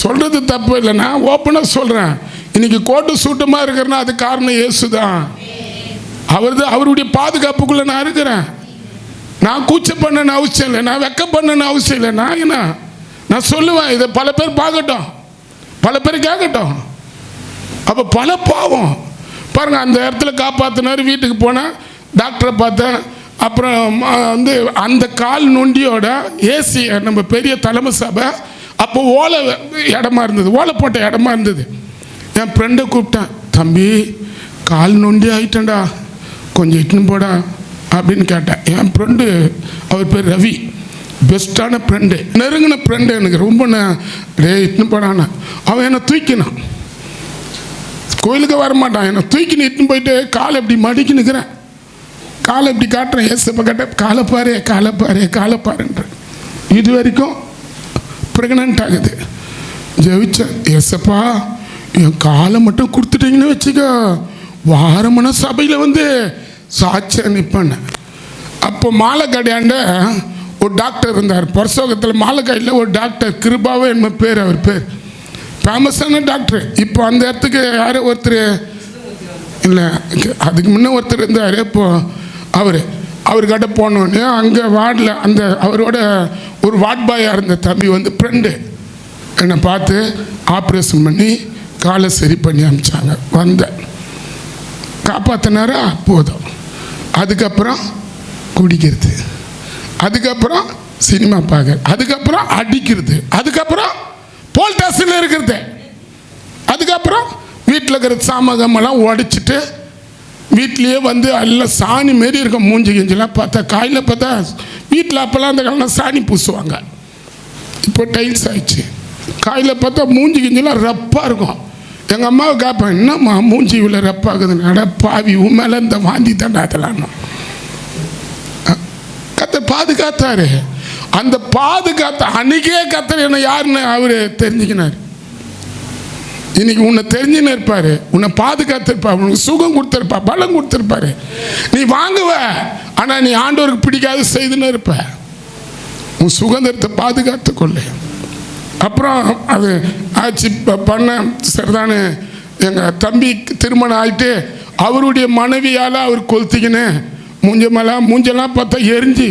சொல்கிறது தப்பு இல்லை, நான் ஓப்பனாக சொல்கிறேன். இன்னைக்கு கோட்டு சூட்டமாக இருக்கிறேன்னா அது காரணம் இயேசு தான். அவருடைய பாதுகாப்புக்குள்ளே நான் இருக்கிறேன். நான் கூச்ச பண்ணணும்னு அவசியம் இல்லை, நான் வெக்க பண்ணணும்னு அவசியம் இல்லை. நான் சொல்லுவேன், இதை பல பேர் பார்க்கட்டும், பல பேர் கேட்கட்டும். அப்போ பல பாவம் பாருங்க, அந்த இடத்துல காப்பாற்றினார். வீட்டுக்கு போனேன், டாக்டரை பார்த்தேன். அப்புறம் வந்து அந்த கால் நொண்டியோட ஏசி நம்ம பெரிய தலைமை சபை, அப்போ ஓலை இடமா இருந்தது, ஓலை போட்ட இடமா இருந்தது. என் ஃப்ரெண்டை கூப்பிட்டேன், தம்பி கால் நொண்டி ஆகிட்டேன்டா, கொஞ்சம் இட்டுன்னு போடா அப்படின்னு கேட்டேன். என் ஃப்ரெண்டு அவர் பேர் ரவி, பெஸ்ட்டான ஃப்ரெண்டு, நெருங்கின ஃப்ரெண்டு, எனக்கு ரொம்ப இட்டுன்னு போடான்னு. அவன் என்னை தூக்கினான், கோயிலுக்கு வரமாட்டான், என்னை தூக்கின்னு இட்டுன்னு போயிட்டு காலை இப்படி மடிக்கினுக்கிறேன், காலை இப்படி காட்டுறேன். ஏசப்பா கேட்டேன், காலை பாரு காலை பாரு காலை பாருன்ற. இது வரைக்கும் ப்ரெக்னென்ட் ஆகுது. ஜெயிச்சேன், ஏசப்பா என் காலை மட்டும் கொடுத்துட்டீங்கன்னு வச்சுக்கோ, வாரமான சபையில் வந்து சாட்சியாக நிற்பேன். அப்போ மாலைக்கடையாண்ட ஒரு டாக்டர் இருந்தார், பரசோகத்தில் மாலைக்காயில் ஒரு டாக்டர், கிருபாவே என்ன பேர், அவர் பேர் ஃபேமஸான டாக்டர். இப்போ அந்த இடத்துக்கு யார் ஒருத்தர் இல்லை, அதுக்கு முன்னே ஒருத்தர் இருந்தார். இப்போ அவர்கிட்ட போனோடனே அங்கே வார்டில் அந்த அவரோட ஒரு வார்ட் பாயாக இருந்த தம்பி வந்து ஃப்ரெண்டு என்னை பார்த்து ஆப்ரேஷன் பண்ணி காலை சரி பண்ணி அனுப்பிச்சாங்க. வந்தேன், காப்பாற்றினாரா போதும். அதுக்கப்புறம் குடிக்கிறது, அதுக்கப்புறம் சினிமா பார்க்க, அதுக்கப்புறம் அடிக்கிறது, அதுக்கப்புறம் போல் ஸ்டேஷனில் இருக்கிறது, அதுக்கப்புறம் வீட்டில் இருக்கிற சாமகமெல்லாம் உடைச்சிட்டு வீட்லேயே வந்து எல்லாம் சாணி மாரி இருக்கும். மூஞ்சி கிஞ்செல்லாம் பார்த்தா காயில் பார்த்தா வீட்டில் அப்போல்லாம் அந்த காலம் சாணி பூசுவாங்க, இப்போ டைல்ஸ் ஆயிடுச்சு. காயில் பார்த்தா மூஞ்சி கிஞ்செல்லாம் ரப்பாக இருக்கும். எங்கள் அம்மாவை கேட்பேன், என்னம்மா மூஞ்சி இவ்வளோ ரப்பாகுதுன்னு. அட பாவி, உன் மேலே இந்த வாந்தி தாண்டா அதெல்லாம். கத்தர் பாதுகாத்தாரு. அந்த பாதுகாத்த அன்னைக்கே கத்தர் என்ன யாருன்னு அவர் தெரிஞ்சுக்கினார். இன்னைக்கு உன்னை தெரிஞ்சுன்னு இருப்பாரு, உன்னை பாதுகாத்திருப்பாரு, உனக்கு சுகம் கொடுத்துருப்பா, பலம் கொடுத்துருப்பாரு. நீ வாங்குவ, ஆனா நீ ஆண்டவருக்கு பிடிக்காத செய்துன்னு இருப்ப. உன் சுதந்திரத்தை பாதுகாத்துக்கொள்ளு. அப்புறம் அது ஆச்சு பண்ண சரிதானு. எங்கள் தம்பி திருமணம் ஆகிட்டு அவருடைய மனைவியால் அவர் கொளுத்திக்கின்னு மூஞ்செல்லாம் பார்த்தா எரிஞ்சு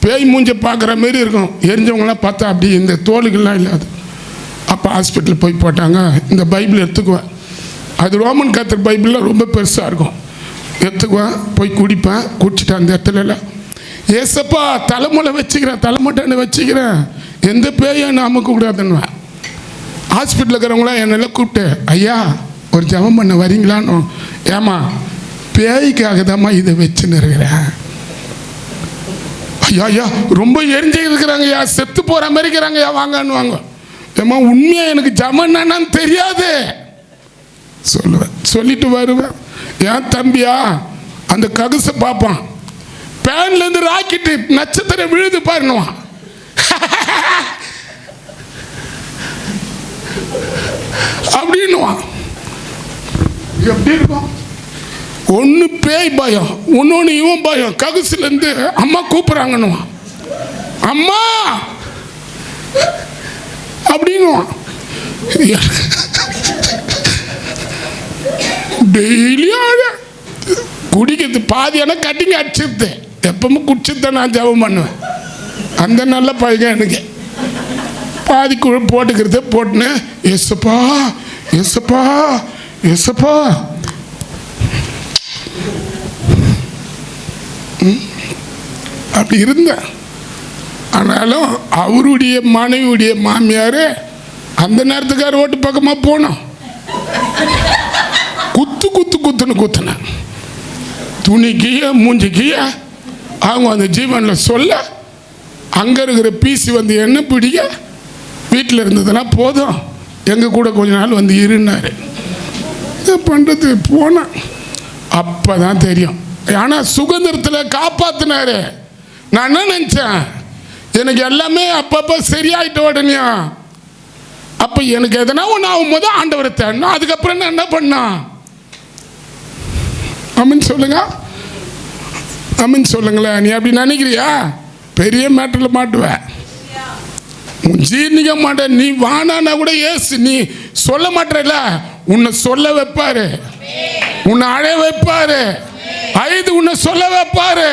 பேய் மூஞ்ச பார்க்குற மாரி இருக்கும். எரிஞ்சவங்களாம் பார்த்தா அப்படி இந்த தோலுகள்லாம் இல்லாது. அப்போ ஹாஸ்பிட்டல் போய் போட்டாங்க. இந்த பைபிள் எடுத்துக்குவேன், அது ரோமன் கத்தர் பைபிளில் ரொம்ப பெருசாக இருக்கும். எடுத்துக்குவேன், போய் குடிப்பேன். குடிச்சிட்டு அந்த இடத்துலலாம் ஏசப்பா தலைமுறை வச்சுக்கிறேன், தலைமட்டை வச்சுக்கிறேன், எந்த பேயும் நான் அமுக்கக்கூடாதுன்னுவேன். ஹாஸ்பிட்டலில் இருக்கிறவங்களாம் என்னெல்லாம் கூப்பிட்டு, ஐயா ஒரு ஜெபம் பண்ண வரீங்களான்னு. ஏமா பேய்க்காக தான்மா இதை வச்சுன்னு இருக்கிறேன். ஐயா ஐயா ரொம்ப எரிஞ்சு இருக்கிறாங்கய்யா, செத்து போகிற மாதிரி இருக்கிறாங்கய்யா, வாங்கன்னு வாங்க. ஏமா உண்மையாக எனக்கு ஜெபம் என்னன்னு தெரியாது சொல்லுவேன். சொல்லிட்டு வருவேன். ஏன் தம்பியா அந்த ககுசை பார்ப்பான், பேன்லேருந்து ராக்கெட்டு நட்சத்திரம் விழுது பாருன்னுவான். அப்படின்னுவான். எப்படி இருக்கும்? ஒன்று பேய் பயம், இன்னொன்று இவன் பயம். ககுசுலேருந்து அம்மா கூப்பிட்றாங்கன்னுவான், அம்மா அப்படின்னுவான். டெய்லியும் குடிக்கிறது பாதியான கட்டிங்க அடிச்சிருது. எப்பவும் குடிச்சுதான் நான் ஜெபம் பண்ணுவேன். அந்த நல்ல பழகம் எனக்கு. பாதி போட்டுக்கிறது போட்டுன்னு ஏசப்பா ஏசப்பா ஏசப்பா அப்படி இருந்தேன். ஆனாலும் அவருடைய மனைவியுடைய மாமியார் அந்த நேரத்துக்கார ஓட்டு பக்கமாக போனோம். குத்துன்னு குத்துனேன். துணிக்கிய மூஞ்சிக்கிய அவங்க அந்த ஜீவனில் சொல்ல, அங்கே இருக்கிற பீசி வந்து என்ன பிடிக்க, வீட்டில் இருந்ததுன்னா போதும் எங்கள் கூட கொஞ்ச நாள் வந்து இருந்தார். பண்ணுறது போனேன். அப்போ தான் தெரியும். ஆனால் சுதந்திரத்தில் காப்பாற்றினாரு. நான் என்ன நினச்சேன், எனக்கு எல்லாமே அப்பப்போ சரியாயிட்ட உடனே அப்போ எனக்கு எதனா ஒன்று ஆகும்போது ஆண்டவரை தேடணும். அதுக்கப்புறம் நான் என்ன பண்ணேன்? அம்மன் சொல்லுங்க, அம்மன் சொல்லுங்களேன். நீ அப்படி நினைக்கிறியா? பெரிய மேட்டரில் மாட்டுவேன். ஜீர்ணிக்க மாட்டேன். நீ வானானா கூட ஏசு நீ சொல்ல மாட்டேல, உன்னை சொல்ல வைப்பாரு, உன்னை அழைய வைப்பாரு, ஐது உன்னை சொல்ல வைப்பாரு.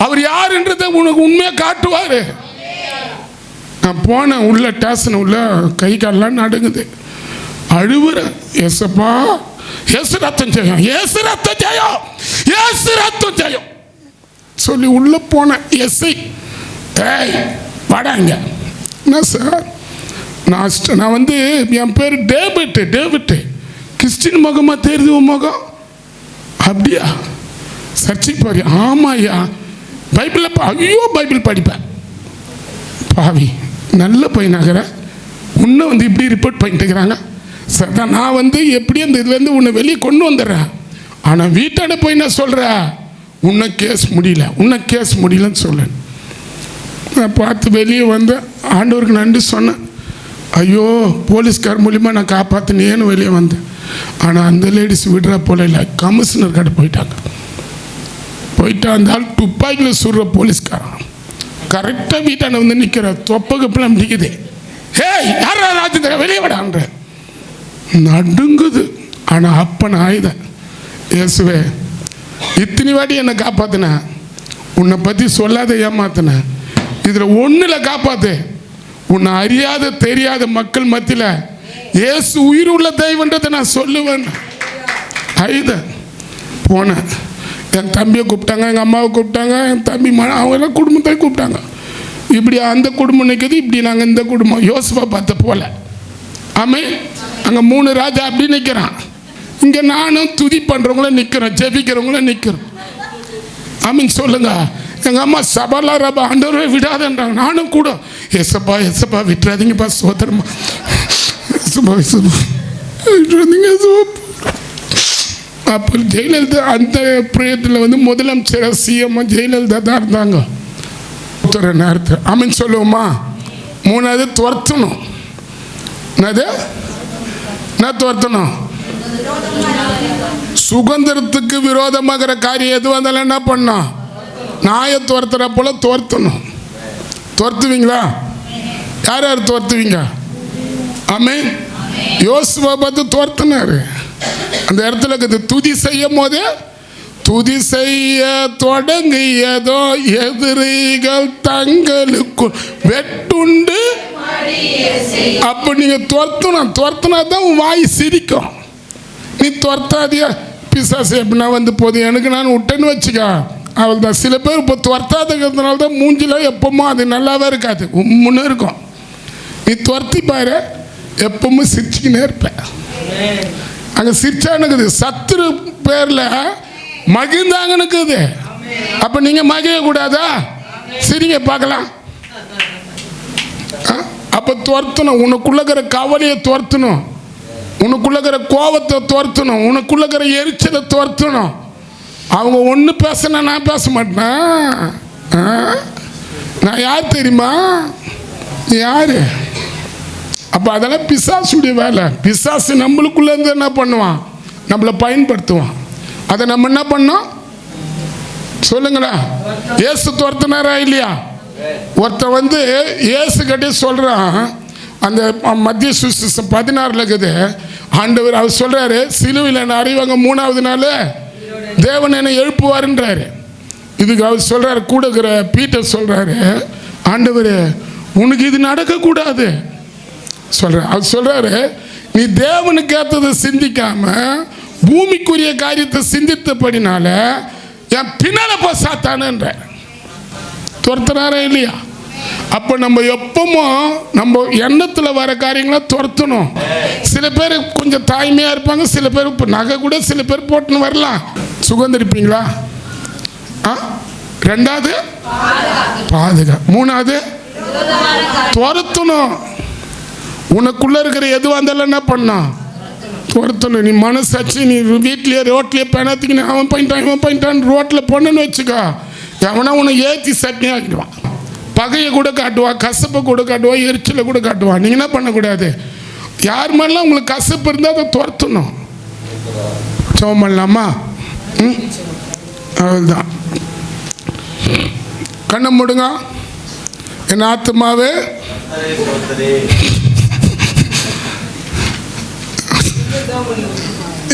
அவர் யாருன்றதை உனக்கு உண்மையை காட்டுவாரு. நான் போனேன் உள்ள ஸ்டேஷன் உள்ள, கை காலெல்லாம் நடுங்குது, அழுவுறேன். ஏசப்பா ஏசு ரத்தம் ஜெயம், ஏசு ரத்தம் ஜெயம், ஏசு ரத்தம் ஜெயம் சொல்லி உள்ள போனேன். எஸ்ஐ ஏய் வாடாங்க. என்ன சார்? நான் வந்து என் பேர் டேவிட்டு கிறிஸ்டின் முகமாக தெரியுது உன் முகம்? அப்படியா? சர்ச்சைக்கு பாரு. ஆமாம் ஐயா. பைபிளில் ஐயோ பைபிள் படிப்பேன். பாவி நல்ல பையனாகிற உன்னை வந்து இப்படி ரிப்போர்ட் பண்ணிட்டு இருக்கிறாங்க. சார் தான் நான் வந்து எப்படி அந்த இதுலேருந்து உன்னை வெளியே கொண்டு வந்துடுறேன். ஆனால் வீட்டாண்ட போய் நான் சொல்கிறேன், உன்னை கேஸ் முடியலன்னு சொல்லேன். நான் பார்த்து வெளியே வந்து ஆண்டவருக்கு நன்றி சொன்னேன். ஐயோ போலீஸ்கார் மூலிமா நான் காப்பாற்றினேன்னு வெளியே வந்தேன். ஆனால் அந்த லேடிஸ் விடுறா போல இல்லை, கமிஷனர் கிட்ட போயிட்டா அந்த ஆள் துப்பாக்கியில் சுடுற போலீஸ்காரன் கரெக்டாக வீட்டாண்ட வந்து நிற்கிற தொப்பகப்பெல்லாம் நிற்குது. ஏய் யாரா ராஜேந்திர வெளியே விடான்ற நடுங்குது. ஆனால் அப்போ நான் ஆயுதேன். இயேசுவே இத்தனை வாட்டி என்னை காப்பாற்றினேன், உன்னை பற்றி சொல்லாத ஏமாத்தினேன், இதில் ஒன்றில் காப்பாற்று. உன்னை அறியாத தெரியாத மக்கள் மத்தியில் இயேசு உயிர் உள்ள தெய்வன்றதை நான் சொல்லுவேன். ஐதேன். போனேன். என் தம்பியை கூப்பிட்டாங்க, எங்கள் அம்மாவை கூப்பிட்டாங்க, என் தம்பி அவங்கெல்லாம் குடும்பத்தை கூப்பிட்டாங்க. இப்படி அந்த குடும்பம் நிற்குது, இப்படி நாங்கள் இந்த குடும்பம் யோசுவா பார்த்த போல. ஆமே அங்கே 3 ராஜா அப்படி நிற்கிறான். இங்கே நானும் துதி பண்ணுறவங்களும் நிற்கிறேன், ஜெபிக்கிறவங்களும் நிற்கிறேன். ஆமீன் சொல்லுங்க. எங்கள் அம்மா சபலா ரபா ஆண்டவரை விடாதன்றாங்க. நானும் கூட எசப்பா விட்டுறாதீங்கப்பா, சோதரமா விட்டுறாதீங்க. அப்போ ஜெயலலிதா அந்த பிரயத்தில் வந்து முதலமைச்சர் சிஎம் ஜெயலலிதா தான் இருந்தாங்க. நேரத்தில் ஆமீன் சொல்லுவோமா? 3வது துரத்தணும். என்னது? என்ன துரத்தணும்? சுதந்திரத்துக்கு விரோதமாகிற காரியம் எது வந்தாலும் என்ன பண்ணணும்? நாயை துரத்துற போல துரத்தணும். துரத்துவீங்களா? யார் யார் துரத்துவீங்க? ஆமென். யோசுவா பார்த்து துரத்தினாரு. அந்த இடத்துல இருக்குது, துதி செய்யும் போது துதி செய்ய தொடங்கியதோ எதிரிகள் தங்களுக்குள் வெட்டுண்டு. அப்ப நீங்க துரத்துனா தான் உன் வாய் சிரிக்கும். நீ துரத்தாதியா பிசாசு எப்படின்னா வந்து போது எனக்கு நான் விட்டேன்னு வச்சுக்க, அவள் தான். சில பேர் இப்போ துரத்தாதுங்கிறதுனால தான் மூஞ்சில எப்பவுமே அது நல்லாவே இருக்காது, உம்முன்னு இருக்கும். நீ துரத்தி பாரு, எப்பவுமே சிரிச்சுக்கினே இருப்பேன். அங்கே சிரிச்சானுக்குது, சத்துரு பேரில் மகிழ்ந்தாங்கன்னுக்குது. அப்போ நீங்கள் மகிழக்கூடாதா? சிரிங்க பார்க்கலாம். அப்போ துரத்தணும். உனக்குள்ளக்கிற கவலையை துரத்தணும், உனக்குள்ளக்கிற கோபத்தை துரத்தணும், உனக்குள்ளக்கிற எரிச்சலை துரத்தணும். அவங்க ஒன்று பேசினா நான் பேச மாட்டேன். நான் யார் தெரியுமா? யார்? அப்போ அதெல்லாம் பிசாசுடைய வேலை. பிசாசு நம்மளுக்குள்ளேருந்து என்ன பண்ணுவான்? நம்மளை பயன்படுத்துவான். அதை நம்ம என்ன பண்ணோம் சொல்லுங்களா? ஏசு துரத்தினாரா இல்லையா? ஒருத்தர் வந்து ஏசு கிட்டே சொல்கிறான், அந்த மத்திய சுவிசேஷம் 16 இருக்குது. ஆண்டவர் அவர் சொல்கிறாரு, சிலுவையில் என்ன அறிவாங்க 3வது நாள் தேவன் என்னை எழுப்புவாருன்றாரு. இதுக்கு அவர் சொல்கிறாரு, கூட இருக்கிற பீட்டர் சொல்கிறாரு, ஆண்டவர் உனக்கு இது நடக்கக்கூடாது சொல்கிறார். அவர் சொல்கிறாரு, நீ தேவனுக்கு ஏற்றதை சிந்திக்காம பூமிக்குரிய காரியத்தை சிந்தித்தபடினால என் பின்னால போ சாத்தானுன்ற. துரத்துறாரா இல்லையா? அப்போ நம்ம எப்பவும் நம்ம எண்ணத்தில் வர காரியங்களை துரத்தணும். சில பேர் கொஞ்சம் தாய்மையாக இருப்பாங்க, சில பேர் இப்போ நகை கூட சில பேர் போட்டுன்னு வரலாம். சுகந்திருப்பீங்களா? 2வது பாதுகா, 3வது துரத்தணும். உனக்குள்ளே இருக்கிற எதுவாக இருந்தாலும் என்ன பண்ணணும்? துரத்தணும். நீ மனசாச்சு, நீ வீட்லேயே ரோட்லேயே பெணத்துக்கு அவன் பண்ணிட்டான் ரோட்டில் பொண்ணுன்னு வச்சுக்கோ, எவனா உன்னை ஏற்றி சட்னி ஆக்கிடுவான். பகையை கூட காட்டுவான், கசப்பை கூட காட்டுவான், எரிச்சலை கூட காட்டுவான். நீங்கள் என்ன பண்ணக்கூடாது? யார் மேலாம் உங்களுக்கு கசப்பு இருந்தால் அதை துரத்தணும். சோம் பண்ணலாமா? அவ்வளோதான். கண்ணை மூடுங்க. என் ஆத்துமாவே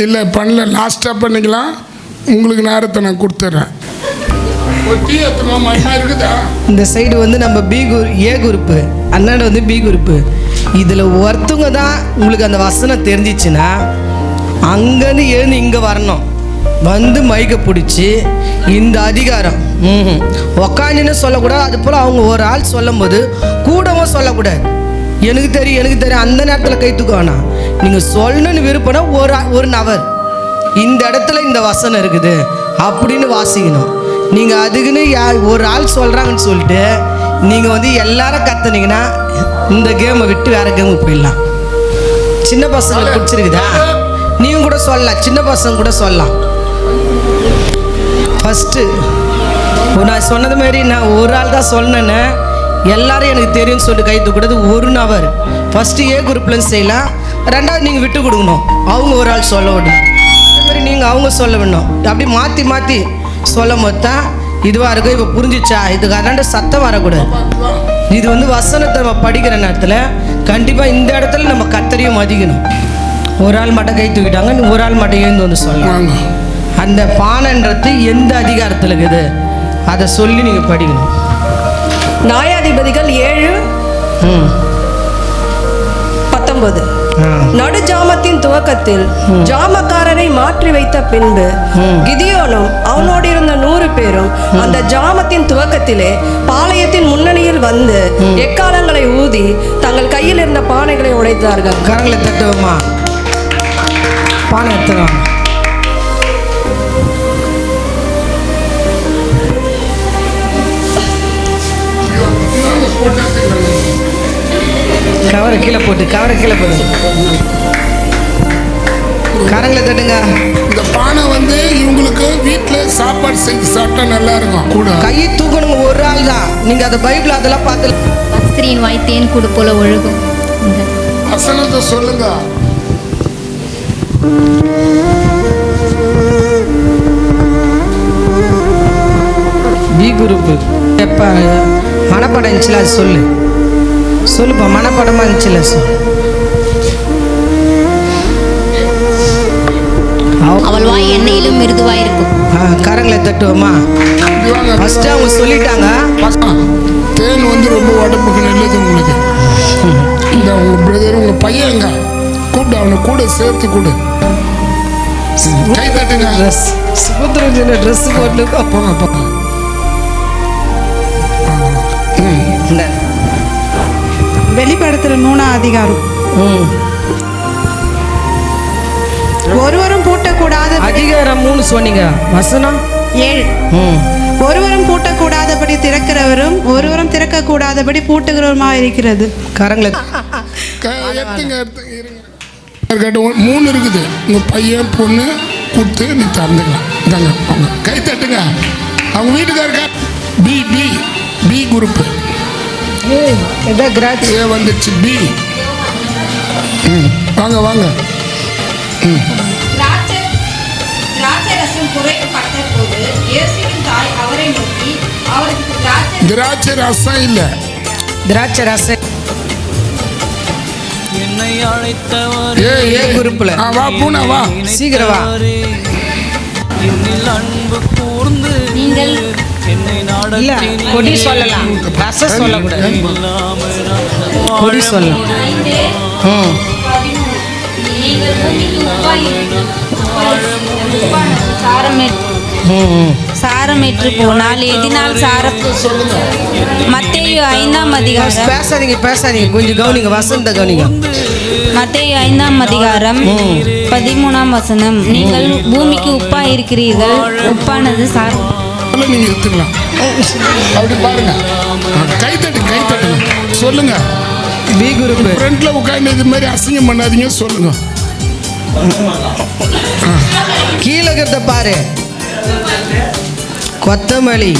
இல்லை பண்ணல, லாஸ்ட்டாக பண்ணிக்கலாம். உங்களுக்கு நேரத்தை நான் கொடுத்துட்றேன். இந்த சைடு வந்து நம்ம ஏ குரூப்பு, அண்ணாட வந்து பி குரூப்பு. இதில் ஒருத்தவங்க தான் உங்களுக்கு அந்த வசனம் தெரிஞ்சிச்சுன்னா அங்கேருந்து எழுந்து இங்கே வரணும். வந்து மைக்கை பிடிச்சி இந்த அதிகாரம் உக்காந்துன்னு சொல்லக்கூடாது. அது போல் அவங்க ஒரு ஆள் சொல்லும் போது கூடவும் சொல்லக்கூடாது. எனக்கு தெரியும் அந்த நேரத்தில் கை தூக்க வேணாம். நீங்கள் சொல்லணுன்னு விருப்பம்னா ஒரு நபர் இந்த இடத்துல இந்த வசனம் இருக்குது அப்படின்னு வாசிக்கணும். நீங்கள் அதுக்குன்னு ஒரு ஆள் சொல்கிறாங்கன்னு சொல்லிட்டு நீங்கள் வந்து எல்லாரும் கத்துனீங்கன்னா இந்த கேமை விட்டு வேறு கேமுக்கு போயிடலாம். சின்ன பசங்களுக்கு பிடிச்சிருக்குதா? நீங்கள் கூட சொல்லலாம், சின்ன பசங்க கூட சொல்லலாம். ஃபஸ்ட்டு நான் சொன்னது மாதிரி நான் ஒரு ஆள் தான் சொன்னேன்னு எல்லாரும் எனக்கு தெரியும்னு சொல்லிட்டு கை தூக்கூடாது. ஒரு நபர் ஃபஸ்ட்டு ஏ குரூப்லேருந்து செய்யலாம். 2வது நீங்கள் விட்டு கொடுக்கணும், அவங்க ஒரு ஆள் சொல்ல விடணும். அதே மாதிரி நீங்கள் அவங்க சொல்ல விடணும். அப்படி மாற்றி மாற்றி சொல்லும் போது தான் இதுவாக இருக்கும். இப்போ புரிஞ்சிச்சா? இதுக்கு அதாண்ட சத்தம் வரக்கூடாது. இது வந்து வசனத்தை நம்ம படிக்கிற நேரத்தில் கண்டிப்பாக இந்த இடத்துல நம்ம கத்தரியும் மதிக்கணும். ஒரு ஆள் மட்டும் கை தூக்கிட்டாங்க, ஒரு ஆள் மட்டும் எழுந்து வந்து சொல்லலாம். அந்த பானைன்றது எந்த அதிகாரத்தில் இருக்குது அதை சொல்லி நீங்கள் படிக்கணும். நியாயாதிபதிகள் 7:19. நடு ஜாமத்தின் துவக்கத்தில் ஜாமக்காரரை மாற்றி வைத்த பின்பு கிதியோனும் அவனோடு இருந்த 100 பேரும் அந்த ஜாமத்தின் துவக்கத்திலே பாளையத்தின் முன்னணியில் வந்து எக்காலங்களை ஊதி தங்கள் கையில் இருந்த பானைகளை உடைத்தார்கள். கரங்களை தட்டுவோமா? பானை எடுத்துறோம். கவரை கீழே போட்டு கரங்களை தட்டுங்க. இந்த பானை வந்து இவங்களுக்கு வீட்டில் சாப்பாடு செஞ்சு சாப்பிட்டா நல்லா இருக்கும். கூட கை தூக்கணும் ஒரு ஆள் தான். நீங்கள் அதை பைபிள் அதெல்லாம் பார்த்து ஸ்திரீயின் வாய் தேன் கூடு போல ஒழுகும். வசனத்தை சொல்லுங்க. பி குரூப்பு எப்போ மனப்படம் இருந்துச்சுல அது சொல்லுப்பா மனப்படமாக இருந்துச்சுல சொல்லு. அவள் வாய் எண்ணெயிலும் மிருதுவாயிருக்கும். கரங்களை தட்டுவோமா? ஃபஸ்ட்டு அவங்க சொல்லிட்டாங்க. தேன் வந்து ரொம்ப உடம்புக்கு நல்லது உங்களுக்கு. இந்த உங்க பிரதர் உங்க பையங்க கூப்பிட்டு அவனை கூட சேர்த்து கொடு. கை தட்டுங்க. ட்ரெஸ் சுபத்ரஜன ட்ரெஸ் போட்டு போங்க போங்க. வெளிப்படுத்துற 3ஆம் அதிகாரம். ஒருவரும் பூட்டக்கூடாத அதிகாரம் 3 சொன்னீங்க, வசனம் 7. ஒருவரும் பூட்டக்கூடாதபடி திறக்கிறவரும் ஒருவரும் திறக்க கூடாதபடி பூட்டுகிறவருமாக இருக்கிறது. கரங்களை எடுத்துங்க இருங்க. 3 இருக்குது. உங்க பையன் பொண்ணு கொடுத்து நீ திறந்துக்கலாம். இதாங்க அவங்க கை தட்டுங்க. அவங்க வீட்டுக்காரங்க பி பி பி குரூப்பு ஏ வந்துச்சு. பி வாங்க வாங்க. திராட்சரசம் குறைக்கப்பட்ட போது இயேசுவின் தாய் அவரை நோக்கி அவருக்கு திராட்சை ரசம் இல்ல, திராட்சை ரசம். ஏ குரூப்ல வா பூனா வா, சீக்கிரம் வா. நீங்கள் இல்ல கொடி சொல்லலாம், ரசம் சொல்லக்கூடாது. கொடி சொல்லலாம். நீங்கள் பூமிக்கு சாரமேற்று போனால் எதினால் சாரப்பு. மத்தேயு 5ஆம் அதிகாரம். பேசாதீங்க கொஞ்சம் கவனிங்க, வசந்த கவனிங்க. மத்தேயு 5ஆம் அதிகாரம் 13ஆம் வசனம். நீங்கள் பூமிக்கு உப்பா இருக்கிறீர்கள், உப்பானது சாரம். நீங்க எடுத்துக்கலாம். அப்படி பாருங்க. கை தட்டுங்க சொல்லுங்க. பி குரூப் ஃப்ரண்ட்ல உட்கார்ந்து இது மாதிரி அசிங்கம் பண்ணாதீங்க சொல்லுங்க. கீழே இருக்கிறத பாரு. கொத்தமல்லி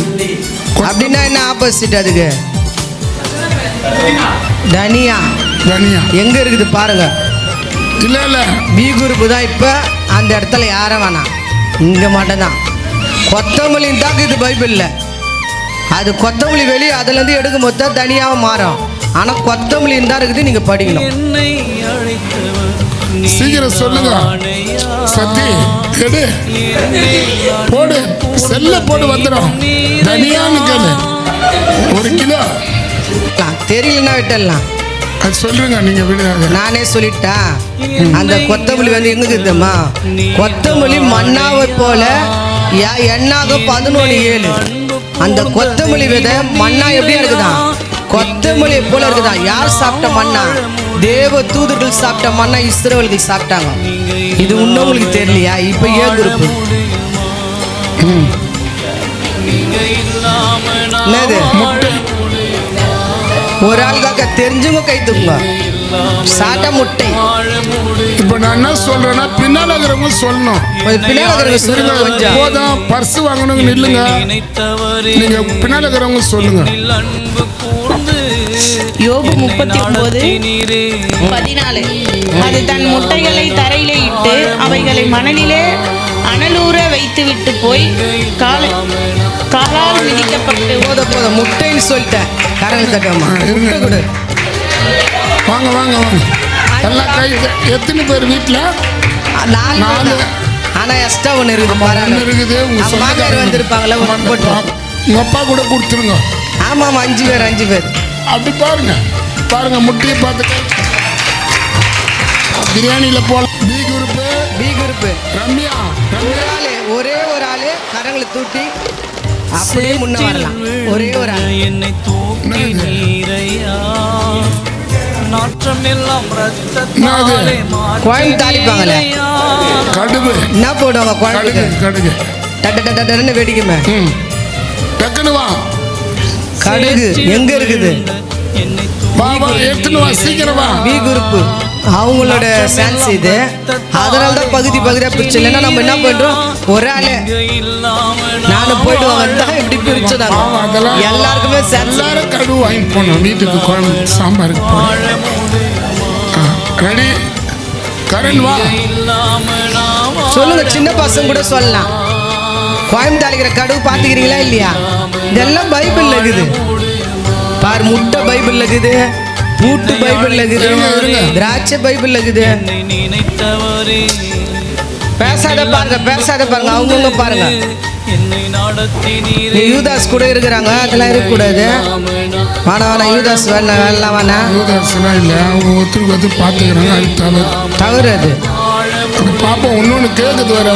அப்படின்னா என்ன ஆப்போசிட் அதுக்கு? தனியா. எங்க இருக்குது பாருங்க. இல்ல பி குரூப் தான். இப்ப அந்த இடத்துல யாரும் வேணாம், இங்க மட்டும்தான். கொத்தமல்லின்னு தான் இது பைபிள்ல. அது கொத்தமல்லி வெளியே அதுல இருந்து எடுக்கும் போது தான் தனியாவும் மாறும். ஆனா கொத்தமல்லின்னு தான் இருக்குது, நீங்க படிக்கணும். சீக்கிரம் சொல்லுங்க. சத்தி எடு போடு, செல்ல போட்டு வந்துடும். தனியான்னு கேளு, 1 கிலோ. தெரியலன்னா விட்டுடலாம். அது சொல்றீங்க நீங்க விட. நானே சொல்லிட்டா. அந்த கொத்தமல்லி வந்து எங்க இருக்குதுமா? கொத்தமல்லி மண்ணாவை போல எண்ணாக 11:7. அந்த கொத்தமல்லி விதை மண்ணா எப்படியா இருக்குதா? கொத்தமல்லி போல இருக்குதா? யார் சாப்பிட்ட மண்ணா? தேவ தூதர்கள் சாப்பிட்ட மண்ணா இஸ்ரவேல்கள் சாப்பிட்டாங்க. இது இன்னும் உங்களுக்கு தெரியலையா? இப்ப ஏ குரூப் என்னது? ஒரு ஆளுக்காக தெரிஞ்சுங்க கை தூக்குங்க. சாட்டா முட்டை. இப்ப நான் என்ன சொல்றேன்னா பின்னால இருக்கிறவங்க சொல்லணும். பின்னால சொல்லுங்க. கொஞ்சம் போதும், பர்ஸ் வாங்கணுங்க நில்லுங்க. நீங்க பின்னால இருக்கிறவங்க சொல்லுங்க. யோபு 39:14. அது தன் முட்டைகளை தரையிலே இட்டு அவைகளை மணலிலே அனலூர வைத்துவிட்டு போய் காலால் மிதிக்கப்பட்டு. போதும் முட்டைன்னு சொல்லிட்டேன். கரண்ட் தட்டமா முட்டை கொடு. வாங்க எல்லாம் கை. எத்தனை பேர் வீட்டுல? 4. ஆனா எக்ஸ்ட்ரா ஒன்று இருக்குது பாருங்க. இருக்குது. உங்க மாமியார் வந்திருப்பாங்களா? உங்க அப்பா கூட கொடுத்துருங்க. ஆமா 5 பேர். அப்படி பாருங்க முட்டையை பார்த்து. பிரியாணியில போல. B group Ramya. ஒரே ஒரு ஆளு கரங்களை தூட்டி அப்படியே முன்ன வரலாம். ஒரே ஒரு ஆள். என்னை தூக்கி நீரையா நாற்றமெல்லாம் ரத்தத்தாலே கோயம் தாளிப்பாங்களே கடுகு. என்ன போடுவாங்க குழம்புக்கு? கடுகு டன்னு வெடிக்குமே. டக்குனு வா. கடுகு எங்க இருக்குது? வா எடுத்துன்னு வா, சீக்கிரம் வா. பி குரூப் அவங்களோட சான்ஸ் இது. அதனால தான் பகுதியா பிரிச்சு. இல்லைன்னா நம்ம என்ன பண்றோம், ஒரு ஆளு நானும் போயிட்டு வாங்க இப்படி பிரிச்சுதாங்க. எல்லாருக்குமே எல்லாரும் கடுகு வாங்கி போனோம் வீட்டுக்கு. குழம்பு சாம்பாருக்கு போனோம். ரெடி கரண் வா. சொல்லுங்க, சின்ன பசங்க கூட சொல்லலாம். கோயம்புத்தாளிக்கிற கடுவு பார்த்துக்கிறீங்களா இல்லையா? இதெல்லாம் பைபிள்ல இருக்குது. பார், முட்டை பைபிள்ல இருக்குது, பூட்டு பைபிள்ல இருக்குது, திராட்சை பைபிள்ல இருக்குது. பேசாத பாருங்க, அவங்கவுங்க பாருங்க. யூதாஸ் கூட இருக்கிறாங்க, அதெல்லாம் இருக்கக்கூடாது. வேணா யூதாஸ் வேணா யூதாஸ்லாம் இல்லை, அவங்க ஒருத்தருக்கு பார்த்துக்கிறாங்க. அது தவறு. அது பாப்போம். இன்னொன்று கேட்குது வர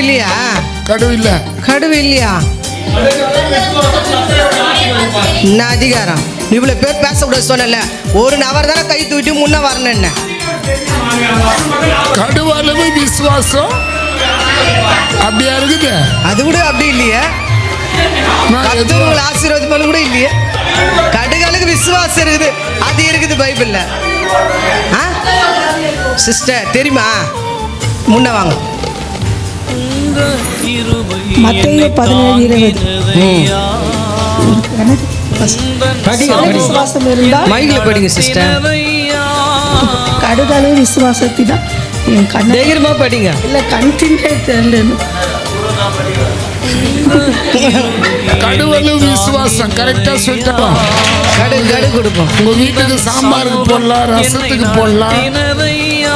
இல்லையா? கடுவு இல்லையா? கடுவு இல்லையா? என்ன அதிகாரம்? இவ்வளவு பேர் பேசக்கூடாது சொன்னல. ஒரு நபர் தானே கை தூக்கிட்டு முன்ன வரணும். என்ன கடுவளவு விசுவாசம் அப்படியா இருக்குது? அது கூட அப்படி இல்லையே. ஆசீர்வாதம் பண்ண கூட இல்லையே. கடுகளுக்கு விசுவாசம் இருக்குது, அது இருக்குது பைபிள்ல. சிஸ்டர் தெரியுமா? முன்ன வாங்க. மத்தேயு 17:20. விசுவாசம் இருந்தால் மைக்ல படிங்க சிஸ்டர். கடுகளவு விசுவாசத்திதான் என் கண்ண தைரியமா படிங்க. இல்ல கண்டினியூ தெரியல. கடுவளவு விசுவாசம் கரெக்டா சொல்லிட்டோம். கடு கொடுப்போம். உங்க வீட்டுக்கு சாம்பாருக்கு போடலாம், ரசத்துக்கு போடலாம்.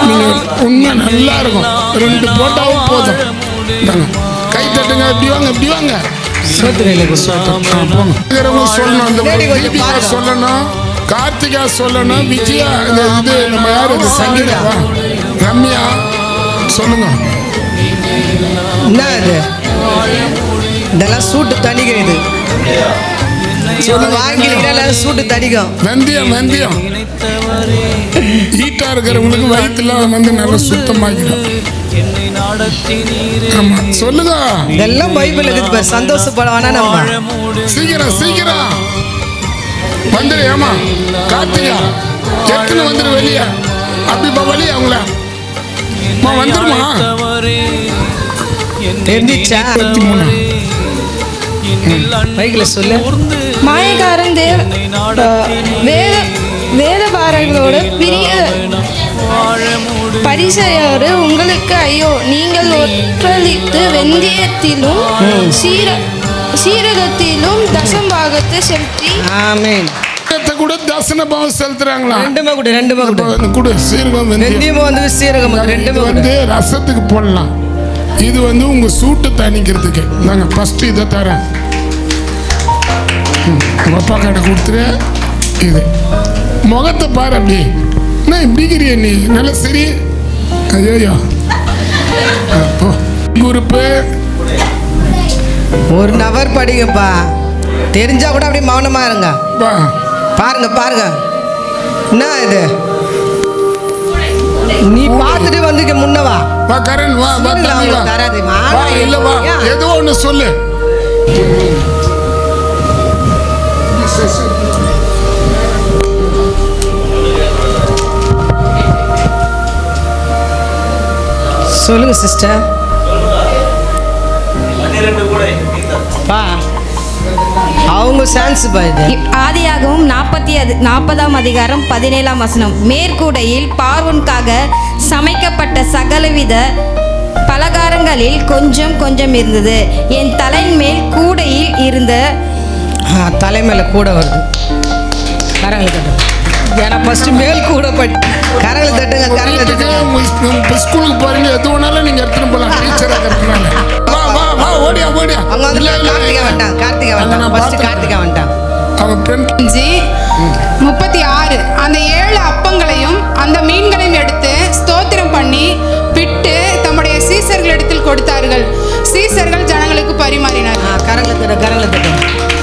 நீங்க உண்மை நல்லா இருக்கும். 2 போட்டாவும் போதும். கை தட்டுங்க. இப்படி வாங்க. சொல்லணும், கார்த்திகா சொல்லணும், விஜயா, இது நம்ம யாரு, சங்கீதா, ரம்யா சொல்லுங்க. என்ன இது? இதெல்லாம் சூட்டு தணிக்கும். இது வாங்கினீங்கன்னா சூட்டு தணிக்கும். வெந்தயம் ஹீட்டா இருக்கிறவங்களுக்கு வயிற்றுலாம் நல்லா சுத்தமாகிடும். ஆமா சொல்லுங்க. இதெல்லாம் பைபிள் இருக்குது. சந்தோஷப்பட வேணா நம்ம. சீக்கிரம் வந்துரு. ஏமா கார்த்திகா எத்தனை வந்துரு வெளியே. அப்படி வழி அவங்கள வந்துருமா? தெரிஞ்சிச்சா? 23 பைபிள்ல சொல்லு. மாயக்காரன் வேதபாரர்களோடு பிரிய பரிசையோடு உங்களுக்கு ஐயோ, நீங்கள் ஒற்றளித்து வெந்தயத்திலும் சீரகத்திலும் தசம்பாகத்தை செலுத்தி. ஆமென். கூட தசன பாவம் செலுத்துறாங்களா? ரெண்டுமே கூட சீரகம் சீரகம் வந்து ரசத்துக்கு போடலாம். இது உங்க சூட்டை தணிக்கிறதுக்கு. நாங்க ஃபர்ஸ்ட் இதை தரேன். உங்க அப்பா கடை கொடுத்துரு. இது முகத்தை பாரு. அப்படி என்ன இப்படிக்கிறிய நீ? நல்ல சரி. ஐயோ குரூப்பு ஒரு நபர் படிங்கப்பா. தெரிஞ்சா கூட அப்படியே மௌனமா இருங்க. பாருங்க. என்ன இது? நீ பார்த்துட்டு வந்து முன்னவா கரண் வா. இல்ல வா, ஏதோ ஒண்ணு சொல்லு. சொல்லுங்க சிஸ்டர். அவங்க சான்ஸ் பாருங்க. ஆதியாகவும் 40ஆம் அதிகாரம் 17ஆம் வசனம். மேற்கூடையில் பார்வோனுக்காக சமைக்கப்பட்ட சகலவித பலகாரங்களில் கொஞ்சம் இருந்தது. என் தலையின் மேல் கூடையில் இருந்த தலைமையில கூட வருது. கரங்களை தட்டுங்க. ஏன்னா ஃபர்ஸ்ட் மேல் கூட கரங்களை தட்டுங்க. ஸ்கூலுக்கு போறீங்க, எது வேணாலும் நீங்க எடுத்துட்டு போலாம். டீச்சரா இருக்கிறதுனால ஓடியா. கார்த்திகா வந்துட்டான். அவன் ஃப்ரெண்ட் 36. அந்த 7 அப்பங்களையும் அந்த மீன்களையும் எடுத்து ஸ்தோத்திரம் பண்ணி பிட்டு தம்முடைய சீசர்களிடத்தில் கொடுத்தார்கள். சீசர்கள் ஜனங்களுக்கு பரிமாறினார். கரங்களை தட்டு.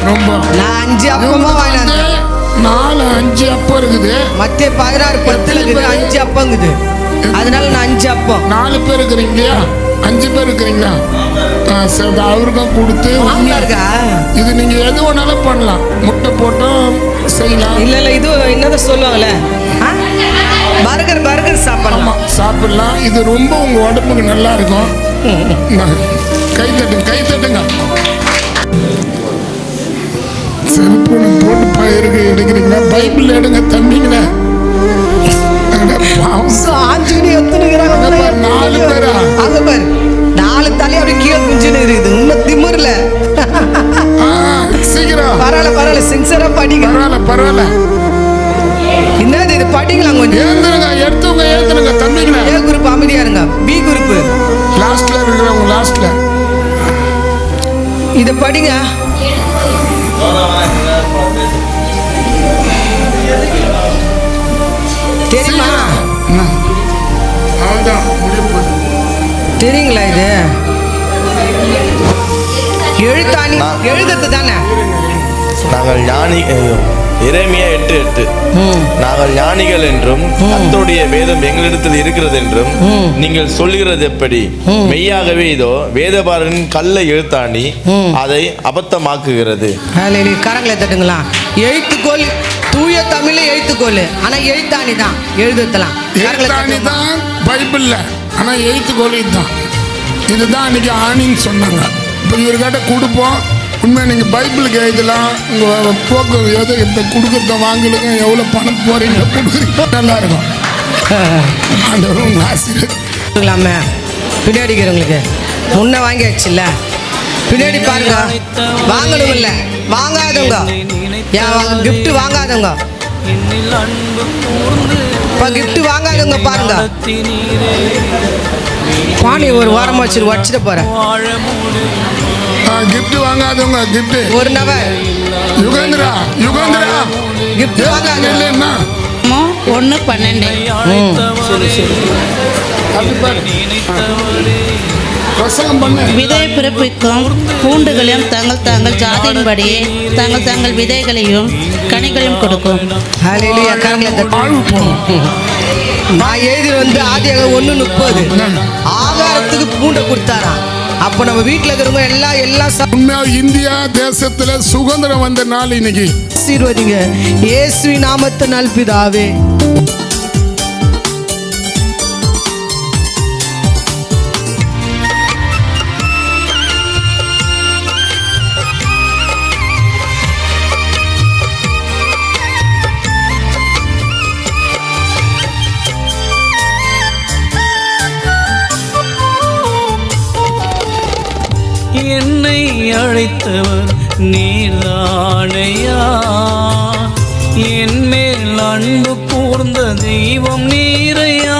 ரொம்ப 5 அப்பமா வாங்கினாங்க. 4-5 அப்பம் இருக்குது. மத்திய 16-10 இருக்குது. 5 அப்பம் இருக்குது. அதனால நான் 5 அப்பம். 4 பேர் இருக்கிறீங்க இல்லையா? 5 பேர் இருக்கிறீங்களா? அவருக்கும் கொடுத்து இது நீங்க எது வேணாலும் பண்ணலாம். முட்டை போட்டும் செய்யலாம். இல்ல இது என்னதான் சொல்லுவாங்கல்ல, பர்கர் சாப்பிடலாம். இது ரொம்ப உங்க உடம்புக்கு நல்லா இருக்கும். கை தட்டுங்க. செல்போனை போட்டு பயிருக்கு எடுக்கிறீங்களா? பைபிள் எடுங்க தம்பிங்களே. 4 பேரா? அங்க பாரு 4 தலை அப்படியே கீழே குஞ்சுன்னு இருக்குது. இன்னும் திமிர்ல. சீக்கிரம். பரவாயில்ல சின்சரா படிங்க. பரவாயில்ல. என்னது இது படிங்களா கொஞ்சம்? எழுந்துருங்க, எடுத்துங்க, எழுந்துருங்க தம்பிங்களா. ஏ குரூப் அமைதியா இருங்க. பி குரூப் லாஸ்ட்ல இருக்கிறவங்க லாஸ்ட்ல. இத படிங்க. தெரியுமா? அவ்வளவுதான் முடிவு. தெரியுங்களா இது? எழுத்தாணி எழுதுறது தானே. நாங்கள் ஞானி எரேமியா 8:8 நாங்கள் ஞானிகள் என்றும் கர்த்தருடைய வேதம் எங்களிடத்தில் இருக்கிறது என்றும் நீங்கள் சொல்லுகிறது எப்படி? மெய்யாகவே இதோ வேதபாரனின் கள்ள எழுத்தாணி அதை அபத்தமாக்குகிறது. கரங்களை தட்டுங்களா. எழுத்துக்கோள் தூய தமிழ்ல எழுத்துக்கோள், ஆனா எழுத்தாணி தான் எழுதுலாம். எழுத்தாணி தான் பைபிள்ல, ஆனா எழுத்துக்கோள் இதுதான். இதுதான் அன்னைக்கு ஆணின்னு சொன்னாங்க. இப்போ இவர்கிட்ட கொடுப்போம். உண்மை நீங்கள் பைபிளுக்கு எழுதலாம். உங்கள் போக்கு எது இப்போ கொடுக்குறத வாங்கலுங்க, எவ்வளோ பணம் போகிறீங்க கொடுக்குறீங்க, நல்லா இருக்கும். ஆண்டவர் உங்கள் ஆசிரியர் பின்னாடி இருக்கிறவங்களுக்கு முன்ன வாங்கியாச்சுல்ல, பின்னாடி பாருங்க. வாங்கணும் இல்லை வாங்காதவங்க, கிஃப்ட் வாங்காதவங்க, கிஃப்ட் வாங்காதவங்க பாருங்க. பானி ஒரு வாரமா வச்சுட்டு போறேன். கிஃப்ட் வாங்காதவங்க கிஃப்ட் ஒரு நபர். யுகேந்திரா கிஃப்ட் வாங்காத இல்லைன்னா 1:12 விதை பிறப்பிக்கும் பூண்டுகளையும் தங்கள் ஜாதியின்படியே தங்கள் விதைகளையும் கனிகளையும் கொடுக்கும். நான் எழுதி வந்து ஆதியாக 1:30 ஆகாரத்துக்கு பூண்டை கொடுத்தாராம். அப்போ நம்ம வீட்டில் இருக்கிறவங்க எல்லாம் உண்மையா இந்தியா தேசத்துல சுதந்திரம் வந்த நாள் இன்னைக்கு. ஆசீர்வதிங்க இயேசுவின் நாமத்தினால் பிதாவே. என்னை அழைத்தவர் நீர்தானையா, என் மேல் அன்பு கூர்ந்த தெய்வம் நீரையா.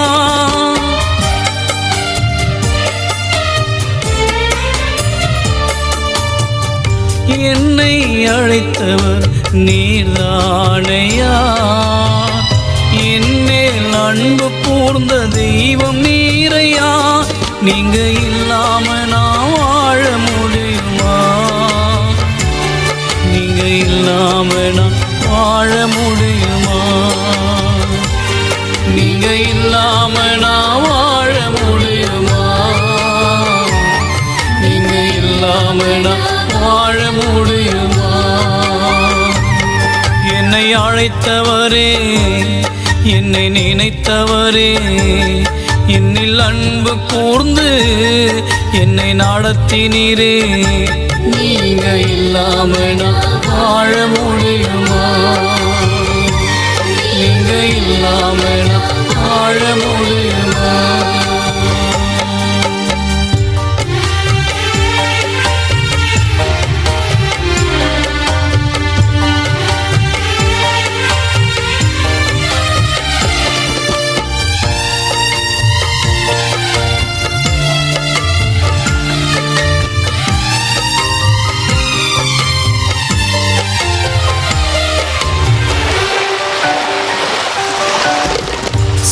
என்னை அழைத்தவர் நீர்தானையா, என் மேல் அன்பு கூர்ந்த தெய்வம் நீரையா. நீங்க இல்லாம நான் வாழ முடியுமா? நீங்க இல்லாம நான் வாழ முடியுமா? நீங்க இல்லாம நான் வாழ முடியுமா? நீங்க இல்லாம நான் வாழ முடியுமா? என்னை அழைத்தவரே, என்னை நினைத்தவரே, என்னில் அன்பு கூர்ந்து என்னை நடத்தினீரே. நீங்க இல்லாம நான் வாழ முடியுமா? நீங்க இல்லாம நான் வாழ முடியுமா?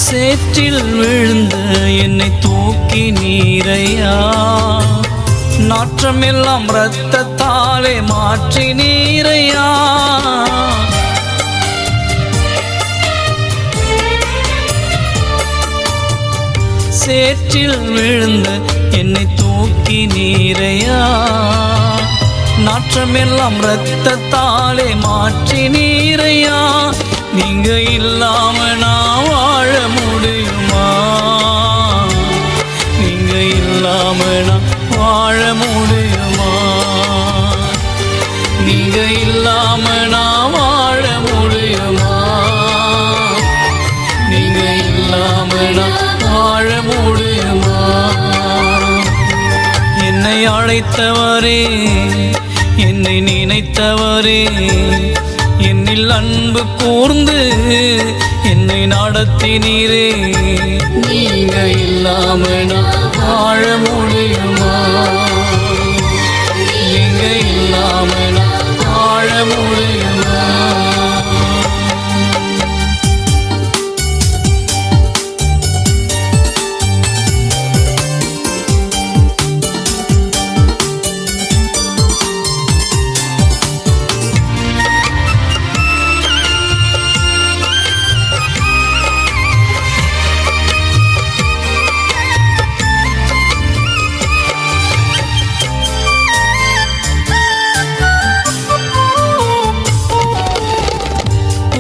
சேற்றில் விழுந்த என்னை தூக்கி நீரையா, நாற்றமெல்லாம் இரத்தத்தாலே மாற்றி நீரையா. சேற்றில் விழுந்த என்னை தூக்கி நீரையா, நாற்றமெல்லாம் இரத்தத்தாலே மாற்றி நீரையா. நீங்க இல்லாம நான் வாழ முடியுமா? நீங்க இல்லாம நான் வாழ முடியுமா? நீங்க இல்லாம நான் வாழ முடியுமா? நீங்க இல்லாம நான் வாழ முடியுமா? அழைத்தவரே, என்னை நினைத்தவரே, என்னில் அன்பு கூர்ந்து என்னை நடத்தினீரே. நீங்க இல்லாம நான் வாழ முடியுமா? நீங்க இல்லாம நான் வாழ முடியுமா?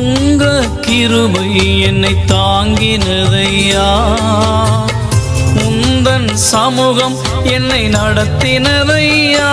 உங்க கிருபை என்னை தாங்கினதையா, உந்தன் சமூகம் என்னை நடத்தினதையா.